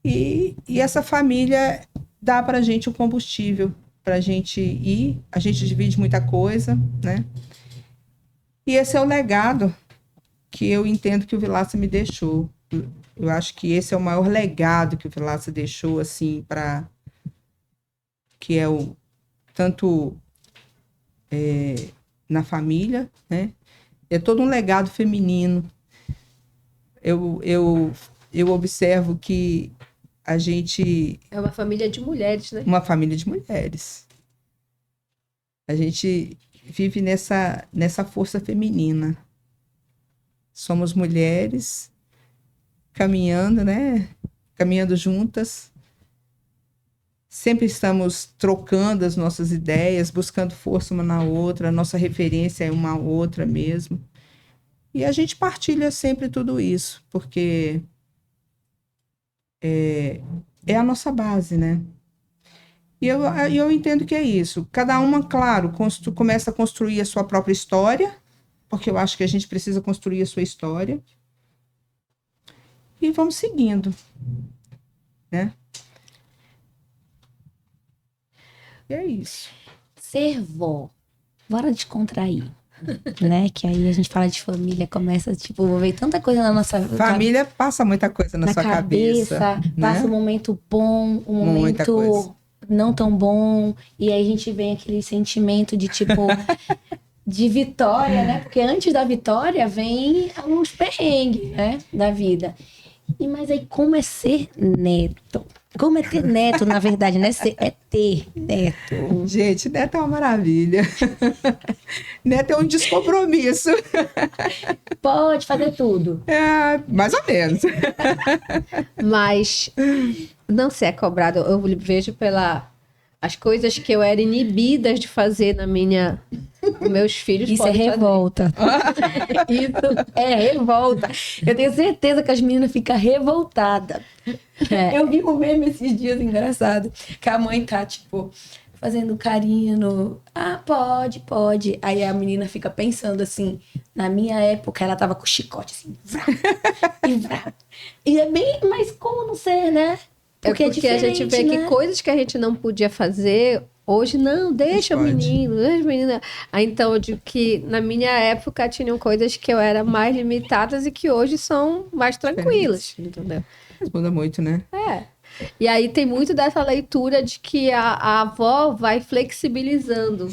E essa família dá para a gente o combustível para a gente ir. A gente divide muita coisa, né? E esse é o legado que eu entendo que o Vilaça me deixou. Eu acho que esse é o maior legado que o Vilaça deixou, assim, que é tanto na família, né? É todo um legado feminino. Eu observo que a gente... É uma família de mulheres, né? Uma família de mulheres. A gente vive nessa força feminina. Somos mulheres caminhando, né? Caminhando juntas. Sempre estamos trocando as nossas ideias, buscando força uma na outra. A nossa referência é uma outra mesmo. E a gente partilha sempre tudo isso, porque é a nossa base, né? E eu entendo que é isso. Cada uma, claro, começa a construir a sua própria história, porque eu acho que a gente precisa construir a sua história. E vamos seguindo, né? E é isso. Ser vó, bora descontrair. Né? Que aí a gente fala de família, começa, tipo, ver tanta coisa na nossa... Família passa muita coisa na sua cabeça. Passa um momento bom, um momento não tão bom, e aí a gente vem aquele sentimento de, tipo, de vitória, né? Porque antes da vitória vem uns perrengues, né? Da vida. Mas aí, como é ser neto? Como é ter neto, na verdade, né? É ter neto. Gente, neto é uma maravilha. Neto é um descompromisso. Pode fazer tudo. Mais ou menos. Mas não ser é cobrado. Eu vejo as coisas que eu era inibidas de fazer meus filhos. Isso é revolta. Isso é revolta. Eu tenho certeza que as meninas ficam revoltadas. Eu vi um meme esses dias engraçado, que a mãe tá, tipo, fazendo carinho no... Ah, pode. Aí a menina fica pensando assim, na minha época ela tava com chicote assim, vrá, e vrá. E é bem, mas como não ser, né? Porque a gente vê, né, que coisas que a gente não podia fazer, hoje não, deixa o menino, deixa a menina. Aí, então, eu digo que na minha época tinham coisas que eu era mais limitadas e que hoje são mais tranquilas, entendeu? Muda muito, né? É. E aí tem muito dessa leitura de que a avó vai flexibilizando.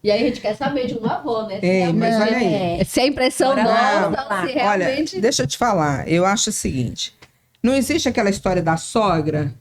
E aí a gente quer saber de uma avó, né? Mas olha aí. Se a impressão nossa, se realmente... Olha, deixa eu te falar. Eu acho o seguinte. Não existe aquela história da sogra?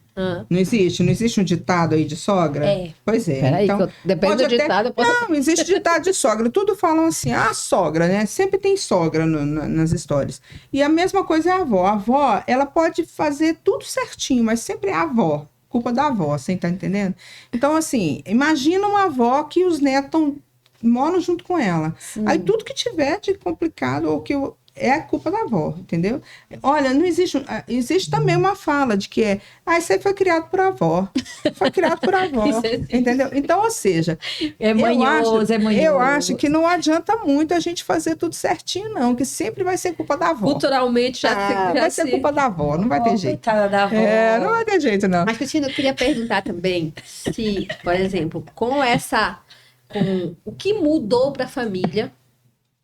Não existe um ditado aí de sogra? Pois é. Peraí, então, depende do ditado. Não, existe ditado de sogra. Tudo falam assim, sogra, né? Sempre tem sogra nas histórias. E a mesma coisa é a avó. A avó, ela pode fazer tudo certinho, mas sempre é a avó. Culpa da avó, você tá entendendo? Então, assim, imagina uma avó que os netos moram junto com ela. Sim. Aí tudo que tiver de complicado ou que é a culpa da avó, entendeu? Olha, não existe... Existe também uma fala de que isso aí foi criado por avó. Foi criado por avó, entendeu? Então, ou seja... Eu acho que não adianta muito a gente fazer tudo certinho, não. Que sempre vai ser culpa da avó. Culturalmente já vai ser culpa da avó, não vai ter jeito. Coitada da avó. Não vai ter jeito, não. Mas, Cristina, eu queria perguntar também se, por exemplo, com o que mudou para a família,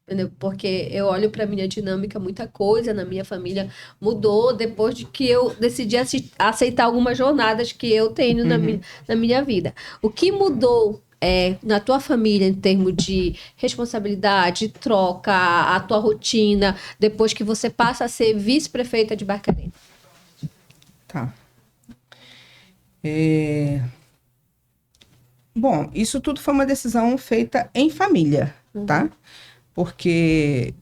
entendeu? Porque eu olho para a minha dinâmica, muita coisa na minha família mudou depois de que eu decidi aceitar algumas jornadas que eu tenho na minha vida. O que mudou na tua família em termos de responsabilidade, troca, a tua rotina, depois que você passa a ser vice-prefeita de Barcarena? Tá. Bom, isso tudo foi uma decisão feita em família, tá? Porque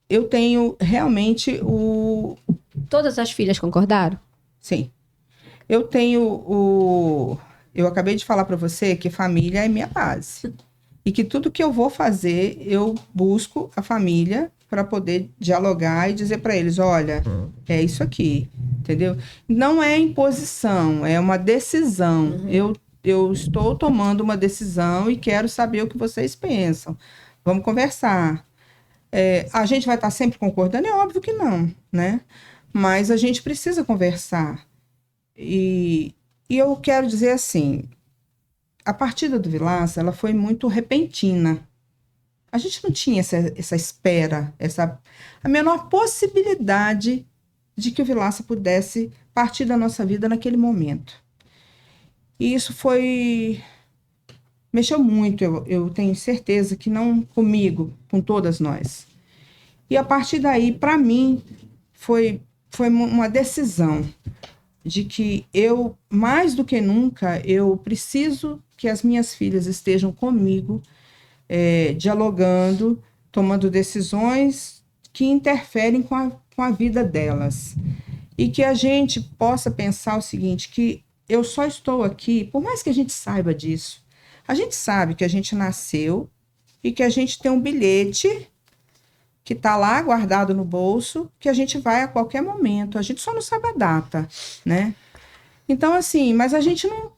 eu tenho realmente Todas as filhas concordaram? Sim. Eu tenho Eu acabei de falar para você que família é minha base. E que tudo que eu vou fazer, eu busco a família para poder dialogar e dizer para eles, olha, é isso aqui, entendeu? Não é imposição, é uma decisão. Eu estou tomando uma decisão e quero saber o que vocês pensam. Vamos conversar. A gente vai estar sempre concordando? É óbvio que não, né? Mas a gente precisa conversar. E eu quero dizer assim, a partida do Vilaça, ela foi muito repentina. A gente não tinha essa espera, a menor possibilidade de que o Vilaça pudesse partir da nossa vida naquele momento. E isso mexeu muito, eu tenho certeza que não comigo, com todas nós. E a partir daí, para mim, foi uma decisão de que eu, mais do que nunca, eu preciso que as minhas filhas estejam comigo, dialogando, tomando decisões que interferem com a vida delas. E que a gente possa pensar o seguinte, que eu só estou aqui, por mais que a gente saiba disso, a gente sabe que a gente nasceu e que a gente tem um bilhete que está lá guardado no bolso, que a gente vai a qualquer momento. A gente só não sabe a data, né? Então, assim, mas a gente não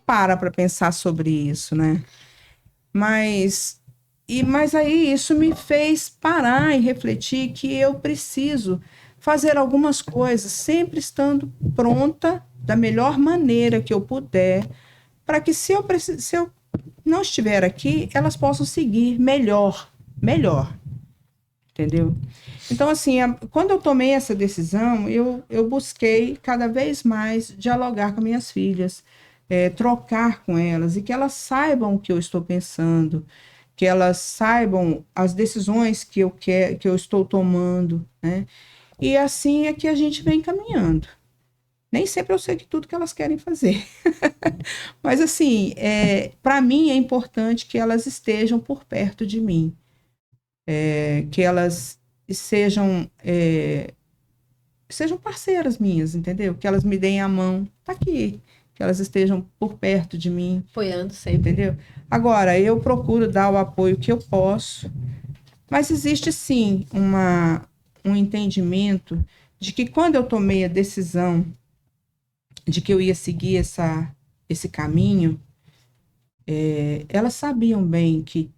para pensar sobre isso, né? Mas aí isso me fez parar e refletir que eu preciso fazer algumas coisas, sempre estando pronta da melhor maneira que eu puder, para que se eu não estiver aqui, elas possam seguir melhor. Entendeu? Então, assim, quando eu tomei essa decisão, eu busquei cada vez mais dialogar com minhas filhas, trocar com elas, e que elas saibam o que eu estou pensando, que elas saibam as decisões que eu estou tomando, né? E assim é que a gente vem caminhando. Nem sempre eu sei de tudo que elas querem fazer. Mas, assim, para mim é importante que elas estejam por perto de mim. Que elas sejam parceiras minhas, entendeu? Que elas me deem a mão, tá aqui, que elas estejam por perto de mim. Apoiando sempre. Entendeu? Agora, eu procuro dar o apoio que eu posso, mas existe sim um entendimento de que quando eu tomei a decisão de que eu ia seguir esse caminho, elas sabiam bem que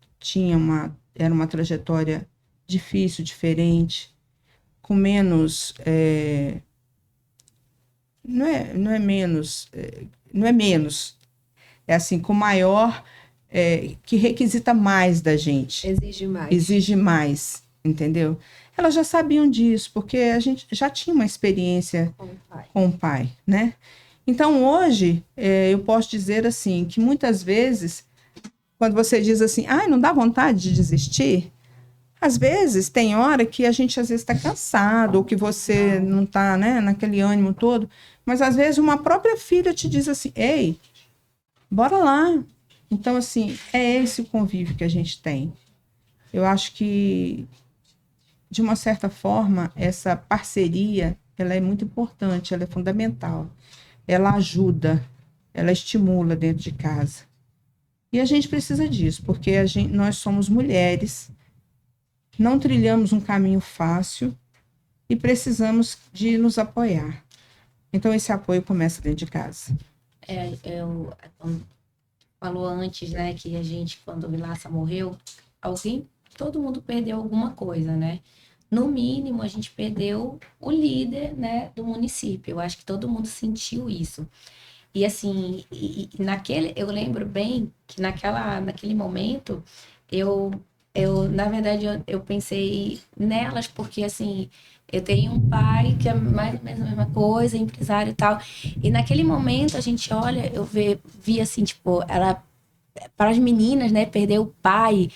era uma trajetória difícil, diferente, com menos... não é menos, é assim, com maior... que requisita mais da gente. Exige mais, entendeu? Elas já sabiam disso, porque a gente já tinha uma experiência com o pai, né? Então, hoje, eu posso dizer assim, que muitas vezes, quando você diz assim, não dá vontade de desistir, às vezes, tem hora que a gente, às vezes, está cansado, ou que você não está, né, naquele ânimo todo, mas, às vezes, uma própria filha te diz assim, ei, bora lá. Então, assim, é esse o convívio que a gente tem. Eu acho que, de uma certa forma, essa parceria, ela é muito importante, ela é fundamental. Ela ajuda, ela estimula dentro de casa. E a gente precisa disso, porque nós somos mulheres, não trilhamos um caminho fácil e precisamos de nos apoiar. Então, esse apoio começa dentro de casa. Falou antes, né, que a gente, quando o Vilaça morreu, todo mundo perdeu alguma coisa, né? No mínimo, a gente perdeu o líder, né, do município. Eu acho que todo mundo sentiu isso. E assim, eu lembro bem que naquele momento, na verdade, eu pensei nelas, porque assim, eu tenho um pai que é mais ou menos a mesma coisa, empresário e tal. E naquele momento, a gente olha, eu vi assim, tipo, ela, para as meninas, né, perder o pai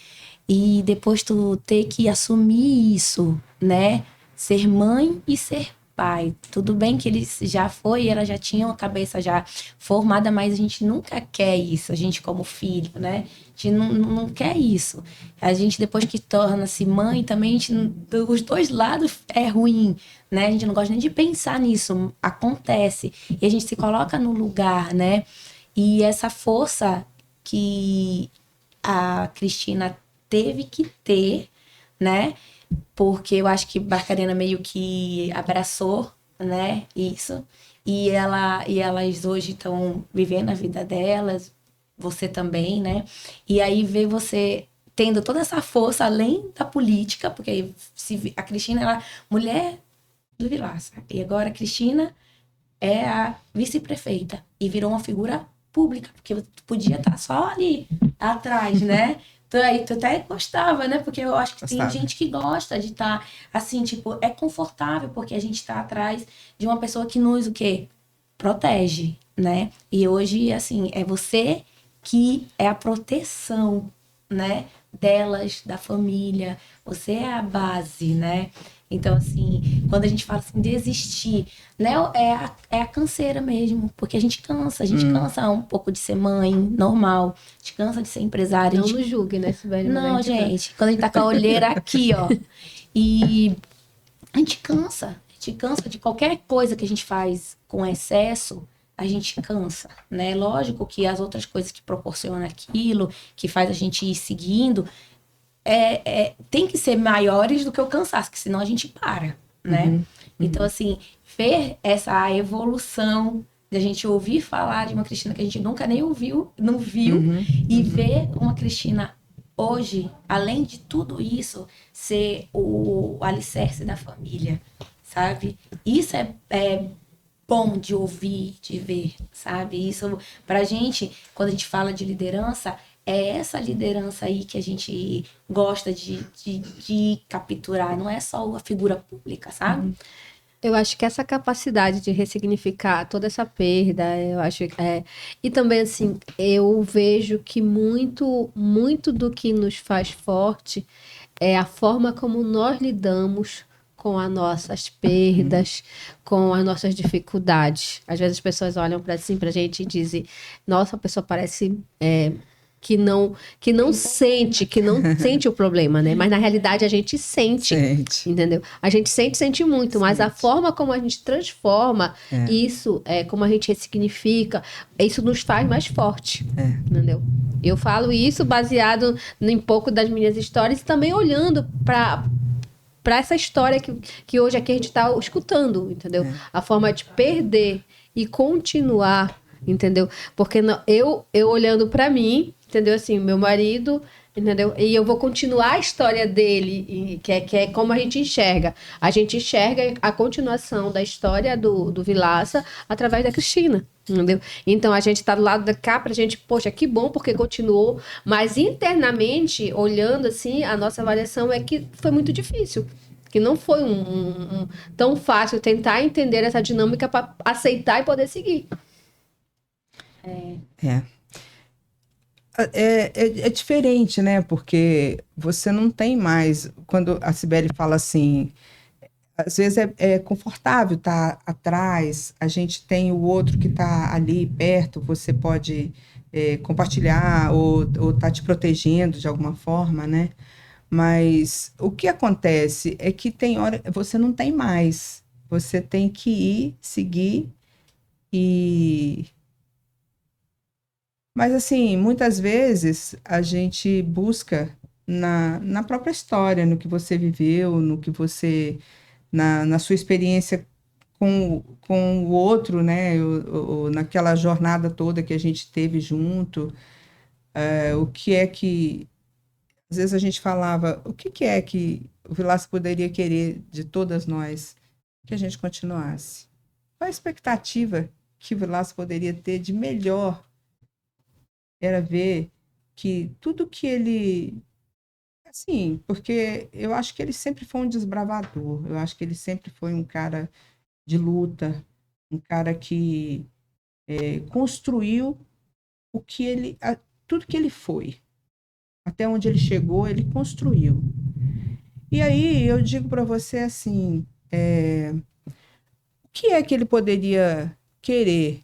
e depois tu ter que assumir isso, né? Ser mãe e ser pai. Tudo bem que ele já foi, ela já tinha uma cabeça já formada, mas a gente nunca quer isso, a gente como filho, né? A gente não quer isso. A gente, depois que torna-se mãe, também os dois lados é ruim, né? A gente não gosta nem de pensar nisso, acontece. E a gente se coloca no lugar, né? E essa força que a Cristina teve que ter, né? Porque eu acho que Barcarena meio que abraçou, né, isso. E elas hoje estão vivendo a vida delas, você também, né? E aí ver você tendo toda essa força além da política, porque a Cristina era mulher do Vilaça. E agora a Cristina é a vice-prefeita e virou uma figura pública, porque podia estar só ali atrás, né? Aí tu até gostava, né? Porque eu acho que tem gente que gosta de estar assim, tipo, é confortável, porque a gente tá atrás de uma pessoa que nos, o quê? Protege, né? E hoje, assim, é você que é a proteção, né? Delas, da família. Você é a base, né? Então, assim, quando a gente fala assim, desistir, né? É a canseira mesmo, porque a gente cansa um pouco de ser mãe, normal, a gente cansa de ser empresária. Não nos julgue, né, Sibeli? Não, gente, quando a gente tá com a olheira aqui, ó, e a gente cansa de qualquer coisa que a gente faz com excesso, a gente cansa, né? Lógico que as outras coisas que proporcionam aquilo, que faz a gente ir seguindo, tem que ser maiores do que o cansaço, que senão a gente para, né? Então, assim, ver essa evolução de a gente ouvir falar de uma Cristina que a gente nunca nem não viu, e ver uma Cristina hoje, além de tudo isso, ser o alicerce da família, sabe? Isso é bom de ouvir, de ver, sabe? Isso, pra gente, quando a gente fala de liderança, é essa liderança aí que a gente gosta de capturar, não é só a figura pública, sabe? Eu acho que essa capacidade de ressignificar toda essa perda, eu acho e também assim, eu vejo que muito do que nos faz forte é a forma como nós lidamos com as nossas perdas, com as nossas dificuldades. Às vezes as pessoas olham pra gente e dizem, nossa, a pessoa parece que não sente o problema, né? Mas na realidade a gente sente. Entendeu? A gente sente muito, mas a forma como a gente transforma isso, como a gente ressignifica, isso nos faz mais forte. Entendeu? Eu falo isso baseado em pouco das minhas histórias e também olhando para essa história que hoje aqui a gente está escutando, entendeu? A forma de perder e continuar entendeu? Porque eu olhando para mim, entendeu? Assim, meu marido, entendeu? E eu vou continuar a história dele, que é como a gente enxerga. A gente enxerga a continuação da história do Vilaça através da Cristina, entendeu? Então, a gente tá do lado da cá pra gente, poxa, que bom porque continuou, mas internamente, olhando assim, a nossa avaliação é que foi muito difícil. Que não foi tão fácil tentar entender essa dinâmica para aceitar e poder seguir. É diferente, né? Porque você não tem mais. Quando a Cibele fala assim, às vezes é confortável estar atrás, a gente tem o outro que está ali perto, você pode compartilhar ou tá te protegendo de alguma forma, né? Mas o que acontece é que tem hora você não tem mais. Você tem que ir, seguir e. Mas assim, muitas vezes a gente busca na própria história, no que você viveu, no que você, na sua experiência com o outro, né? Naquela jornada toda que a gente teve junto, o que é que às vezes a gente falava, o que é que o Vilaça poderia querer de todas nós? Que a gente continuasse. Qual a expectativa que o Vilaça poderia ter de melhor? Era ver que tudo que ele... Assim, porque eu acho que ele sempre foi um desbravador. Eu acho que ele sempre foi um cara de luta, um cara que construiu o que ele... tudo que ele foi. Até onde ele chegou, ele construiu. E aí eu digo para você assim, o que é que ele poderia querer?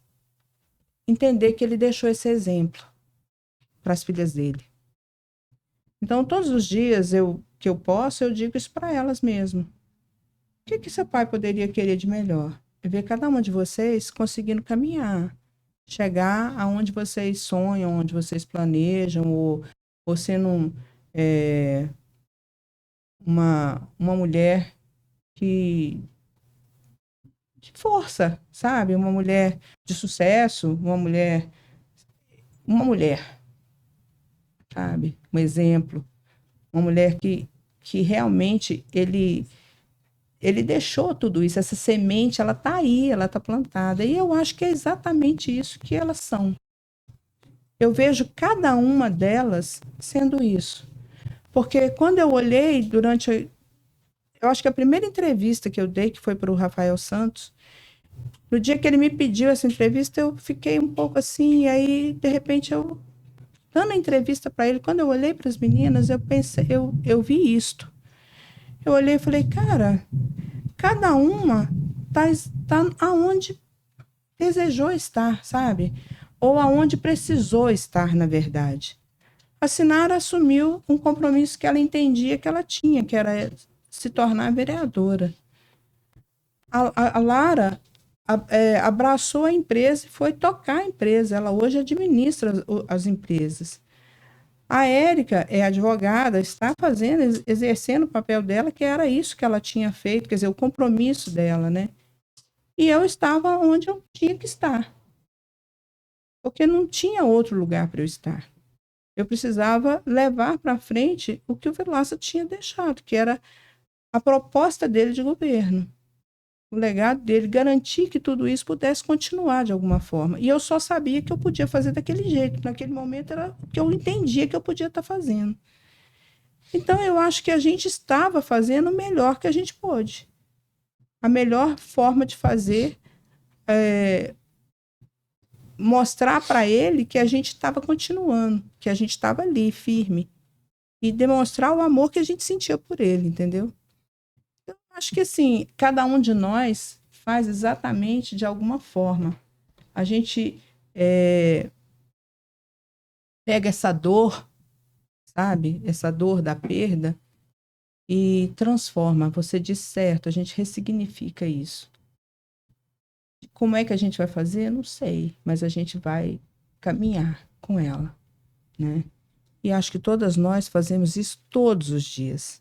Entender que ele deixou esse exemplo para as filhas dele. Então, todos os dias que eu posso, eu digo isso para elas mesmo. O que seu pai poderia querer de melhor? É ver cada uma de vocês conseguindo caminhar, chegar aonde vocês sonham, onde vocês planejam, ou sendo uma mulher de força, sabe? Uma mulher de sucesso, uma mulher, sabe? Um exemplo, uma mulher que realmente ele deixou tudo isso, essa semente, ela tá aí, ela tá plantada. E eu acho que é exatamente isso que elas são. Eu vejo cada uma delas sendo isso. Porque quando eu olhei eu acho que a primeira entrevista que eu dei, que foi para o Rafael Santos, no dia que ele me pediu essa entrevista, eu fiquei um pouco assim, e aí, de repente, dando a entrevista para ele, quando eu olhei para as meninas, eu pensei, eu vi isto. Eu olhei e falei, cara, cada uma tá aonde desejou estar, sabe? Ou aonde precisou estar, na verdade. A Sinara assumiu um compromisso que ela entendia que ela tinha, que era se tornar vereadora. A Lara abraçou a empresa e foi tocar a empresa. Ela hoje administra as empresas. A Érica é advogada, está exercendo o papel dela, que era isso que ela tinha feito, quer dizer, o compromisso dela, né? E eu estava onde eu tinha que estar. Porque não tinha outro lugar para eu estar. Eu precisava levar para frente o que o Vilaça tinha deixado, que era a proposta dele de governo. O legado dele, garantir que tudo isso pudesse continuar de alguma forma. E eu só sabia que eu podia fazer daquele jeito. Naquele momento era o que eu entendia que eu podia estar fazendo. Então, eu acho que a gente estava fazendo o melhor que a gente pôde. A melhor forma de fazer mostrar para ele que a gente estava continuando, que a gente estava ali, firme. E demonstrar o amor que a gente sentia por ele, entendeu? Acho que assim, cada um de nós faz exatamente de alguma forma. A gente pega essa dor, sabe? Essa dor da perda e transforma. Você diz certo, a gente ressignifica isso. Como é que a gente vai fazer? Não sei, mas a gente vai caminhar com ela, né? E acho que todas nós fazemos isso todos os dias.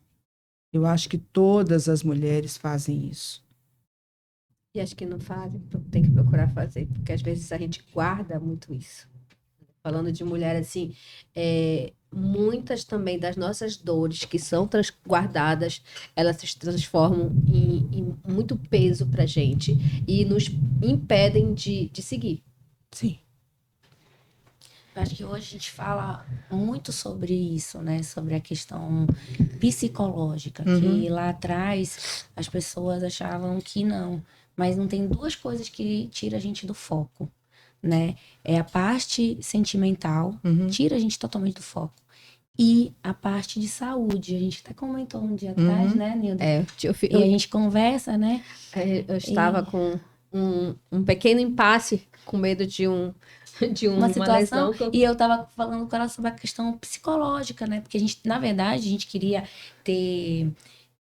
Eu acho que todas as mulheres fazem isso. E acho que não fazem, tem que procurar fazer, porque às vezes a gente guarda muito isso. Falando de mulher, assim, muitas também das nossas dores que são guardadas, elas se transformam em muito peso pra gente e nos impedem de seguir. Sim. Eu acho que hoje a gente fala muito sobre isso, né? Sobre a questão psicológica, que lá atrás as pessoas achavam que não. Mas não tem duas coisas que tiram a gente do foco, né? É a parte sentimental, tira a gente totalmente do foco. E a parte de saúde. A gente até comentou um dia atrás, né, Nilda? E a gente conversa, né? Eu estava com um pequeno impasse, com medo de uma situação, lesão. E eu tava falando com ela sobre a questão psicológica, né? Porque a gente, na verdade, a gente queria ter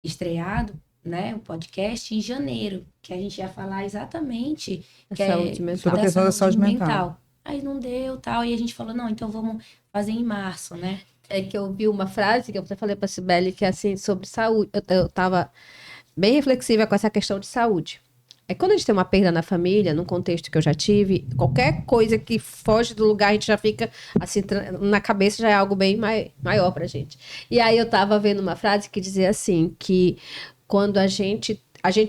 estreado, né, o podcast em janeiro, que a gente ia falar exatamente sobre a questão da saúde mental. Aí não deu, tal, e a gente falou, não, então vamos fazer em março, né? É que eu vi uma frase que eu até falei pra Cibele, que é assim, sobre saúde. Eu tava bem reflexiva com essa questão de saúde. Quando a gente tem uma perda na família, num contexto que eu já tive, qualquer coisa que foge do lugar, a gente já fica, assim, na cabeça já é algo bem maior pra gente. E aí eu tava vendo uma frase que dizia assim, que quando a gente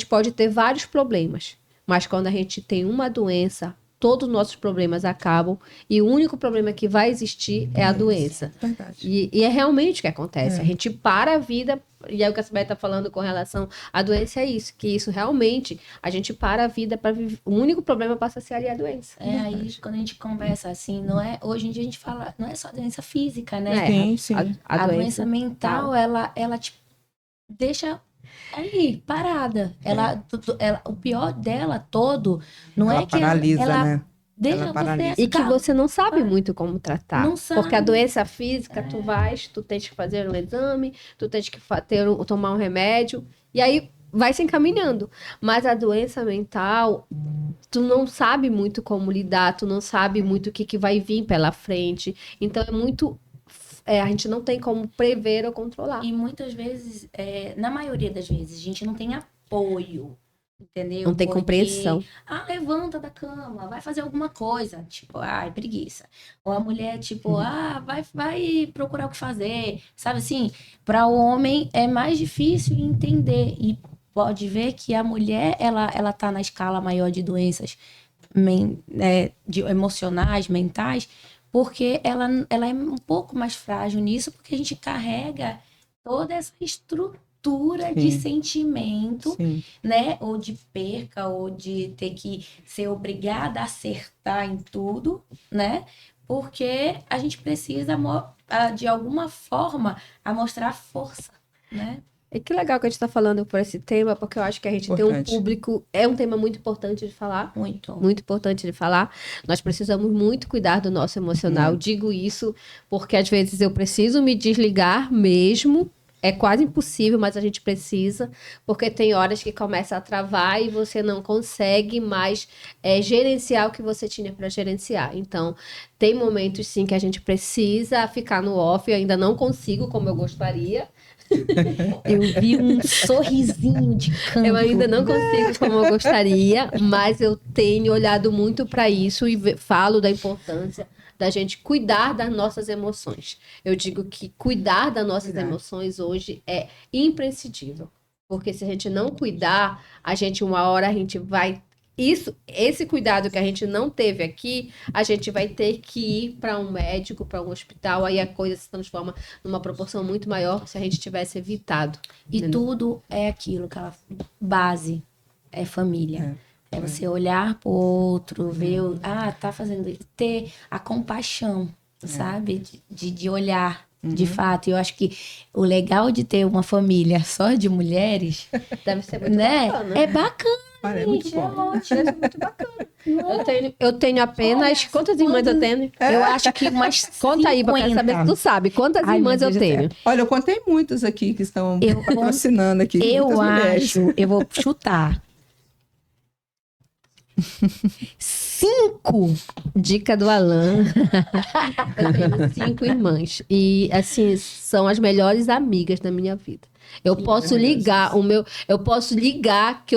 pode ter vários problemas, mas quando a gente tem uma doença, todos os nossos problemas acabam e o único problema que vai existir é a doença. Verdade. E é realmente o que acontece. A gente para a vida, e é o que a Sibeli está falando com relação à doença, é isso, que isso realmente, a gente para a vida para viver. O único problema passa a ser ali a doença. Aí quando a gente conversa assim, não é, hoje em dia a gente fala, não é só doença física, né? Sim. A doença mental, ela te deixa ali, parada. O pior dela todo não ela é que paralisa, ela né? deixa Ela paralisa. você... E que você não sabe muito como tratar. Não sabe. Porque a doença física, tu tens que fazer um exame, tu tens que tomar um remédio, e aí vai se encaminhando. Mas a doença mental, tu não sabe muito como lidar, tu não sabe muito o que vai vir pela frente. Então é muito... a gente não tem como prever ou controlar. E muitas vezes, na maioria das vezes, a gente não tem apoio, entendeu? Não tem compreensão. Levanta da cama, vai fazer alguma coisa. Tipo, ai, preguiça. Ou a mulher, tipo, vai procurar o que fazer. Sabe assim? Para o homem é mais difícil entender. E pode ver que a mulher, ela tá na escala maior de doenças emocionais, mentais, porque ela é um pouco mais frágil nisso, porque a gente carrega toda essa estrutura de sentimento, né? Ou de perca, ou de ter que ser obrigada a acertar em tudo, né? Porque a gente precisa, de alguma forma, mostrar força, né? E que legal que a gente está falando por esse tema, porque eu acho que a gente tem um público... É um tema muito importante de falar. Muito. Muito importante de falar. Nós precisamos muito cuidar do nosso emocional. Digo isso porque, às vezes, eu preciso me desligar mesmo. É quase impossível, mas a gente precisa. Porque tem horas que começa a travar e você não consegue mais gerenciar o que você tinha para gerenciar. Então, tem momentos, sim, que a gente precisa ficar no off. Eu ainda não consigo como eu gostaria. Eu vi um sorrisinho de canto. Eu ainda não consigo como eu gostaria, mas eu tenho olhado muito para isso e falo da importância da gente cuidar das nossas emoções. Eu digo que cuidar das nossas emoções hoje é imprescindível, porque se a gente não cuidar, uma hora a gente vai... Esse cuidado que a gente não teve aqui, a gente vai ter que ir para um médico, para um hospital, aí a coisa se transforma numa proporção muito maior se a gente tivesse evitado. E tudo é aquilo, aquela base, é família. É você olhar pro outro, ver, tá fazendo isso, ter a compaixão, sabe? De olhar. De fato, eu acho que o legal de ter uma família só de mulheres deve ser muito bacana. É bacana. É muito bom. Deve ser muito bacana. Eu tenho apenas... Quantas irmãs eu tenho? Eu acho que umas 50. Conta aí, pra eu quero saber se tu sabe. Quantas irmãs eu tenho? Olha, eu contei muitos aqui que estão patrocinando aqui. Eu acho, eu vou chutar. 5. Dica do Alan. Eu tenho 5 irmãs. E, assim, são as melhores amigas da minha vida. Eu posso ligar que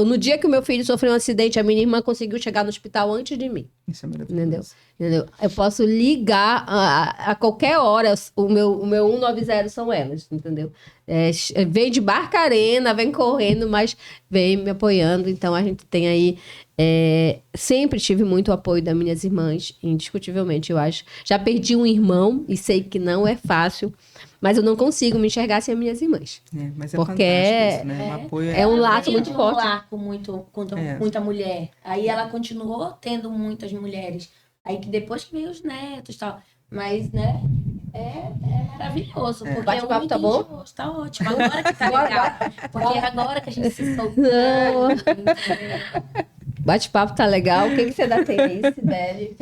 No dia que o meu filho sofreu um acidente, a minha irmã conseguiu chegar no hospital antes de mim. Isso é maravilhoso. Entendeu? Eu posso ligar a qualquer hora, o meu 190 são elas, entendeu? Vem de Barcarena, vem correndo, mas vem me apoiando. Então, a gente tem aí... sempre tive muito apoio das minhas irmãs, indiscutivelmente, eu acho. Já perdi um irmão e sei que não é fácil, mas eu não consigo me enxergar sem as minhas irmãs. Mas é porque fantástico isso, né? O apoio é um laço muito forte. Um laço muita mulher. Aí ela continuou tendo muitas mulheres. Aí que depois que veio os netos e tal. Mas, né, é maravilhoso. Porque bate-papo tá bom? Tá ótimo. Agora que tá legal. Porque agora que a gente se soltou. Bate-papo tá legal. O que você ainda tem aí, Sibeli?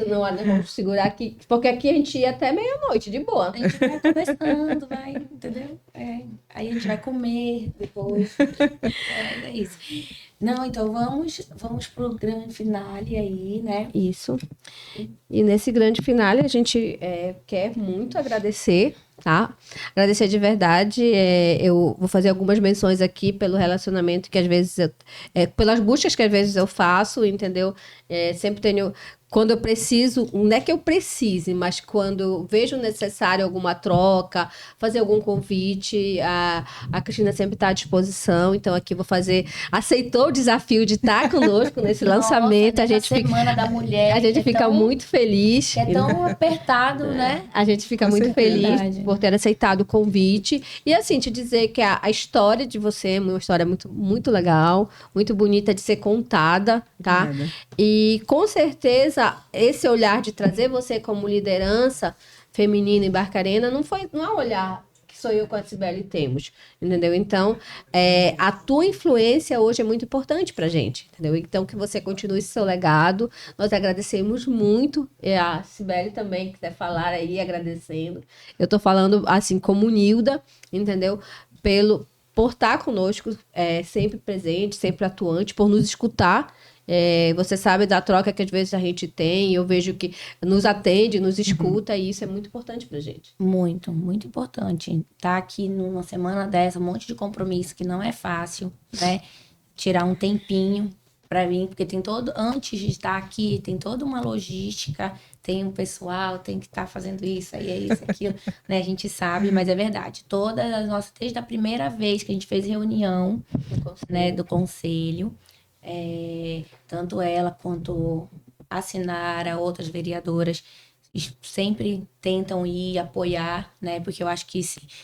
Vamos segurar aqui. Porque aqui a gente ia até meia-noite, de boa. A gente vai conversando, entendeu? Aí a gente vai comer depois. É isso. Não, então vamos pro grande finale aí, né? Isso. E nesse grande finale a gente quer muito agradecer, tá? Agradecer de verdade. Eu vou fazer algumas menções aqui pelo relacionamento que às vezes pelas buscas que às vezes eu faço, entendeu? Sempre tenho... Quando eu preciso, não é que eu precise, mas quando vejo necessário alguma troca, fazer algum convite, a Cristina sempre está à disposição. Então, aqui aceitou o desafio de estar conosco nesse lançamento. A gente Semana da Mulher. A gente fica muito feliz. É tão apertado, né? A gente fica muito feliz por ter aceitado o convite. E assim, te dizer que a história de você é uma história muito, muito legal, muito bonita de ser contada, tá? E com certeza esse olhar de trazer você como liderança feminina em Barcarena não é um olhar que só eu com a Sibeli temos, entendeu? Então, a tua influência hoje é muito importante pra gente, entendeu? Então, que você continue esse seu legado. Nós agradecemos muito. A Sibeli também quiser falar aí, agradecendo. Eu tô falando assim como Nilda, entendeu? Por estar conosco, sempre presente, sempre atuante, por nos escutar. Você sabe da troca que às vezes a gente tem, eu vejo que nos atende, nos escuta, e isso é muito importante pra gente. Muito, muito importante. Tá aqui numa semana dessa, um monte de compromisso que não é fácil, né? Tirar um tempinho para vir, porque antes de estar aqui, tem toda uma logística, tem um pessoal, tem que estar fazendo isso, aí é isso, aquilo, né? A gente sabe, mas é verdade. Desde a primeira vez que a gente fez reunião, né, do conselho, tanto ela quanto a Sinara, outras vereadoras, sempre tentam ir apoiar, né? Porque eu acho que,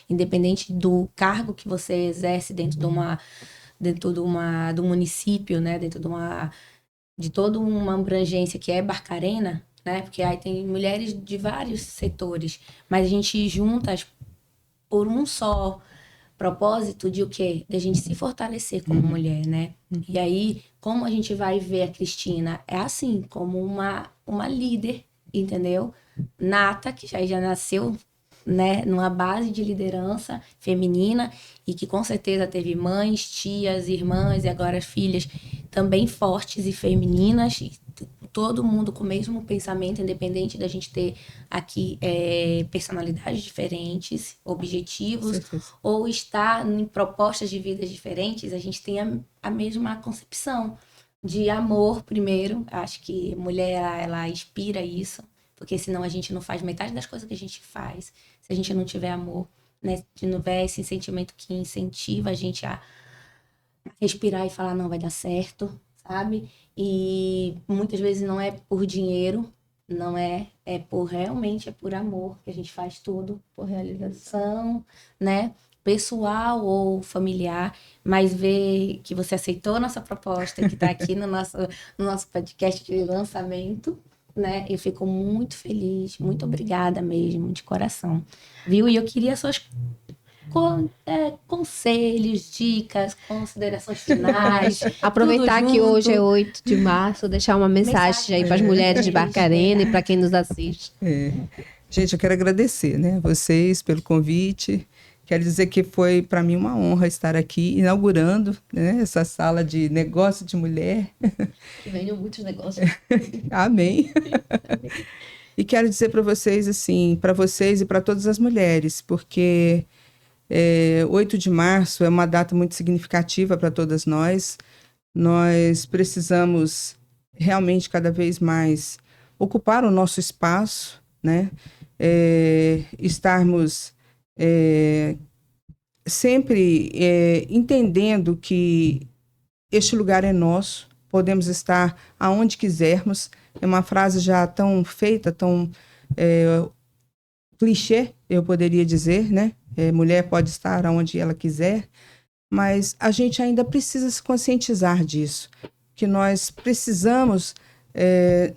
independente do cargo que você exerce dentro do município, né? Dentro de toda uma abrangência que é Barcarena, né? Porque aí tem mulheres de vários setores, mas a gente juntas por um só propósito de o quê? De a gente se fortalecer como mulher, né? E aí, como a gente vai ver a Cristina? É assim, como uma líder, entendeu? Nata, que já nasceu, né, numa base de liderança feminina e que com certeza teve mães, tias, irmãs e agora filhas também fortes e femininas, e todo mundo com o mesmo pensamento, independente da gente ter aqui personalidades diferentes, objetivos, ou estar em propostas de vidas diferentes, a gente tem a mesma concepção de amor primeiro. Acho que mulher, ela inspira isso, porque senão a gente não faz metade das coisas que a gente faz, se a gente não tiver amor, né? Se não tiver esse sentimento que incentiva a gente a respirar e falar, não, vai dar certo, sabe? E muitas vezes não é por dinheiro, não realmente é por amor que a gente faz tudo, por realização, né? Pessoal ou familiar, mas ver que você aceitou a nossa proposta, que está aqui no nosso podcast de lançamento, né? Eu fico muito feliz, muito obrigada mesmo, de coração, viu? E eu queria suas conselhos, dicas, considerações finais. Aproveitar que hoje é 8 de março, deixar uma mensagem aí para as mulheres de Barcarena e para quem nos assiste. Gente, eu quero agradecer, né, vocês pelo convite. Quero dizer que foi para mim uma honra estar aqui inaugurando, né, essa sala de negócio de mulher. Que venham muitos negócios. Amém. E quero dizer para vocês, assim, para vocês e para todas as mulheres, porque 8 de março é uma data muito significativa para todas nós. Nós precisamos realmente cada vez mais ocupar o nosso espaço, né? Estarmos sempre entendendo que este lugar é nosso, podemos estar aonde quisermos. É uma frase já tão feita, tão clichê, eu poderia dizer, né? Mulher pode estar aonde ela quiser, mas a gente ainda precisa se conscientizar disso, que nós precisamos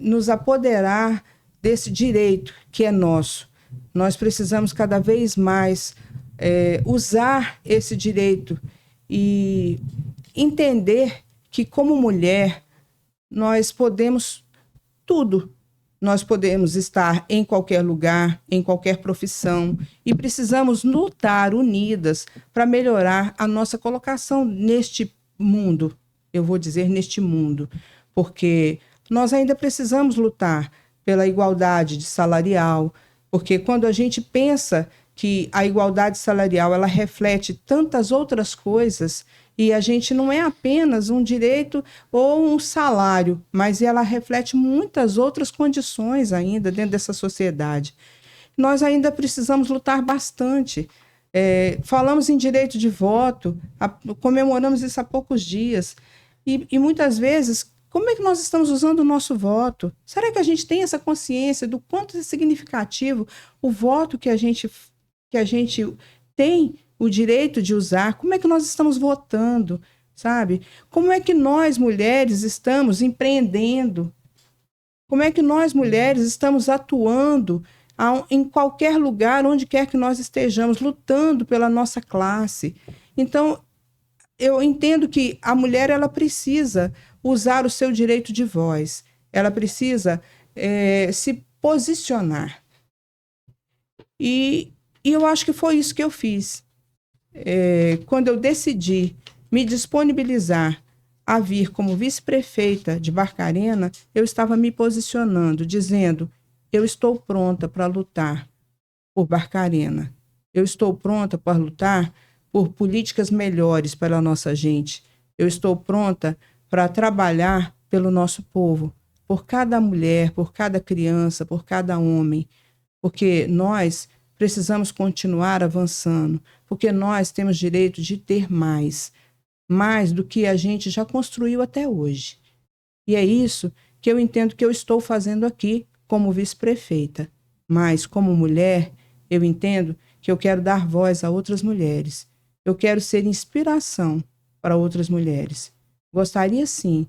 nos apoderar desse direito que é nosso. Nós precisamos cada vez mais usar esse direito e entender que, como mulher, nós podemos tudo. Nós podemos estar em qualquer lugar, em qualquer profissão, e precisamos lutar unidas para melhorar a nossa colocação neste mundo. Eu vou dizer neste mundo, porque nós ainda precisamos lutar pela igualdade salarial, porque quando a gente pensa que a igualdade salarial ela reflete tantas outras coisas, e a gente não é apenas um direito ou um salário, mas ela reflete muitas outras condições ainda dentro dessa sociedade. Nós ainda precisamos lutar bastante. Falamos em direito de voto, comemoramos isso há poucos dias, e muitas vezes, como é que nós estamos usando o nosso voto? Será que a gente tem essa consciência do quanto é significativo o voto que a gente tem o direito de usar? Como é que nós estamos votando, sabe? Como é que nós, mulheres, estamos empreendendo? Como é que nós, mulheres, estamos atuando em qualquer lugar, onde quer que nós estejamos, lutando pela nossa classe? Então, eu entendo que a mulher ela precisa usar o seu direito de voz, ela precisa se posicionar. E eu acho que foi isso que eu fiz. Quando eu decidi me disponibilizar a vir como vice-prefeita de Barcarena, eu estava me posicionando, dizendo: eu estou pronta para lutar por Barcarena. Eu estou pronta para lutar por políticas melhores para a nossa gente. Eu estou pronta para trabalhar pelo nosso povo, por cada mulher, por cada criança, por cada homem, porque nós precisamos continuar avançando, porque nós temos direito de ter mais do que a gente já construiu até hoje. E é isso que eu entendo que eu estou fazendo aqui como vice-prefeita. Mas, como mulher, eu entendo que eu quero dar voz a outras mulheres. Eu quero ser inspiração para outras mulheres. Gostaria, sim,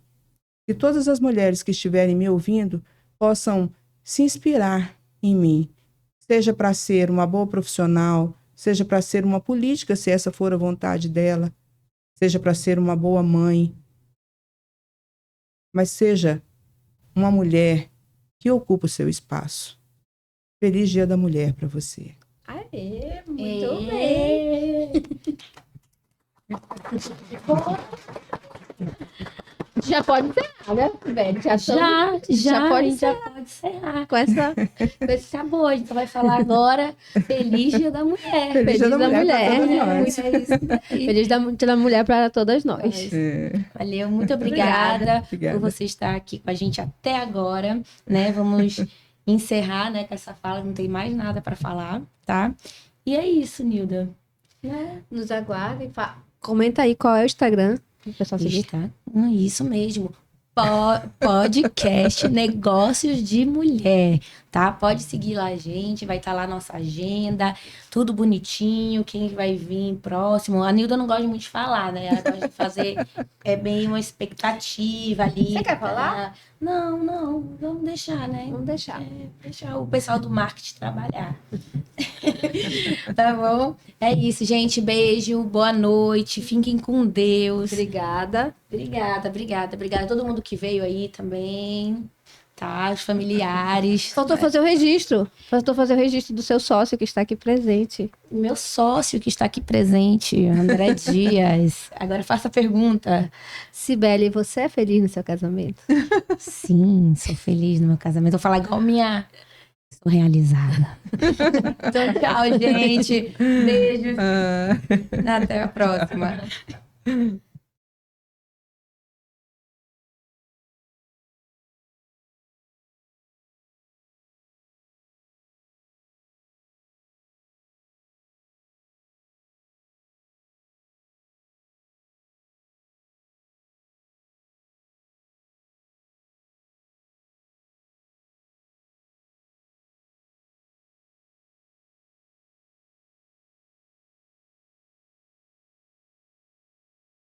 que todas as mulheres que estiverem me ouvindo possam se inspirar em mim, seja para ser uma boa profissional, seja para ser uma política, se essa for a vontade dela, seja para ser uma boa mãe, mas seja uma mulher que ocupa o seu espaço. Feliz Dia da Mulher para você. Aê, muito bem. Já pode encerrar, né, velho? Já pode encerrar. Com esse sabor. A gente vai falar agora Feliz Dia da Mulher. Feliz Dia da Mulher. Feliz Dia da Mulher para todas nós. Valeu, muito obrigada por você estar aqui com a gente até agora, né? Vamos encerrar, né, com essa fala, não tem mais nada para falar, tá? E é isso, Nilda. Nos aguardem. Comenta aí qual é o Instagram. O pessoal seguir. Isso mesmo. Podcast Negócios de Mulher, tá? Pode seguir lá a gente, vai estar lá a nossa agenda, tudo bonitinho, quem vai vir próximo. A Nilda não gosta muito de falar, né? Ela gosta de fazer bem uma expectativa ali. Você quer falar? Não, vamos deixar, né? Vamos deixar. Deixar o pessoal do marketing trabalhar. Tá bom? É isso, gente. Beijo, boa noite, fiquem com Deus. Obrigada a todo mundo que veio aí também, tá? Os familiares. Faltou fazer o registro do seu sócio que está aqui presente. Meu sócio que está aqui presente, André Dias. Agora faça a pergunta. Cibele, você é feliz no seu casamento? Sim, sou feliz no meu casamento. Vou falar igual minha... Sou realizada. Então, tchau, gente. Beijo. Até a próxima.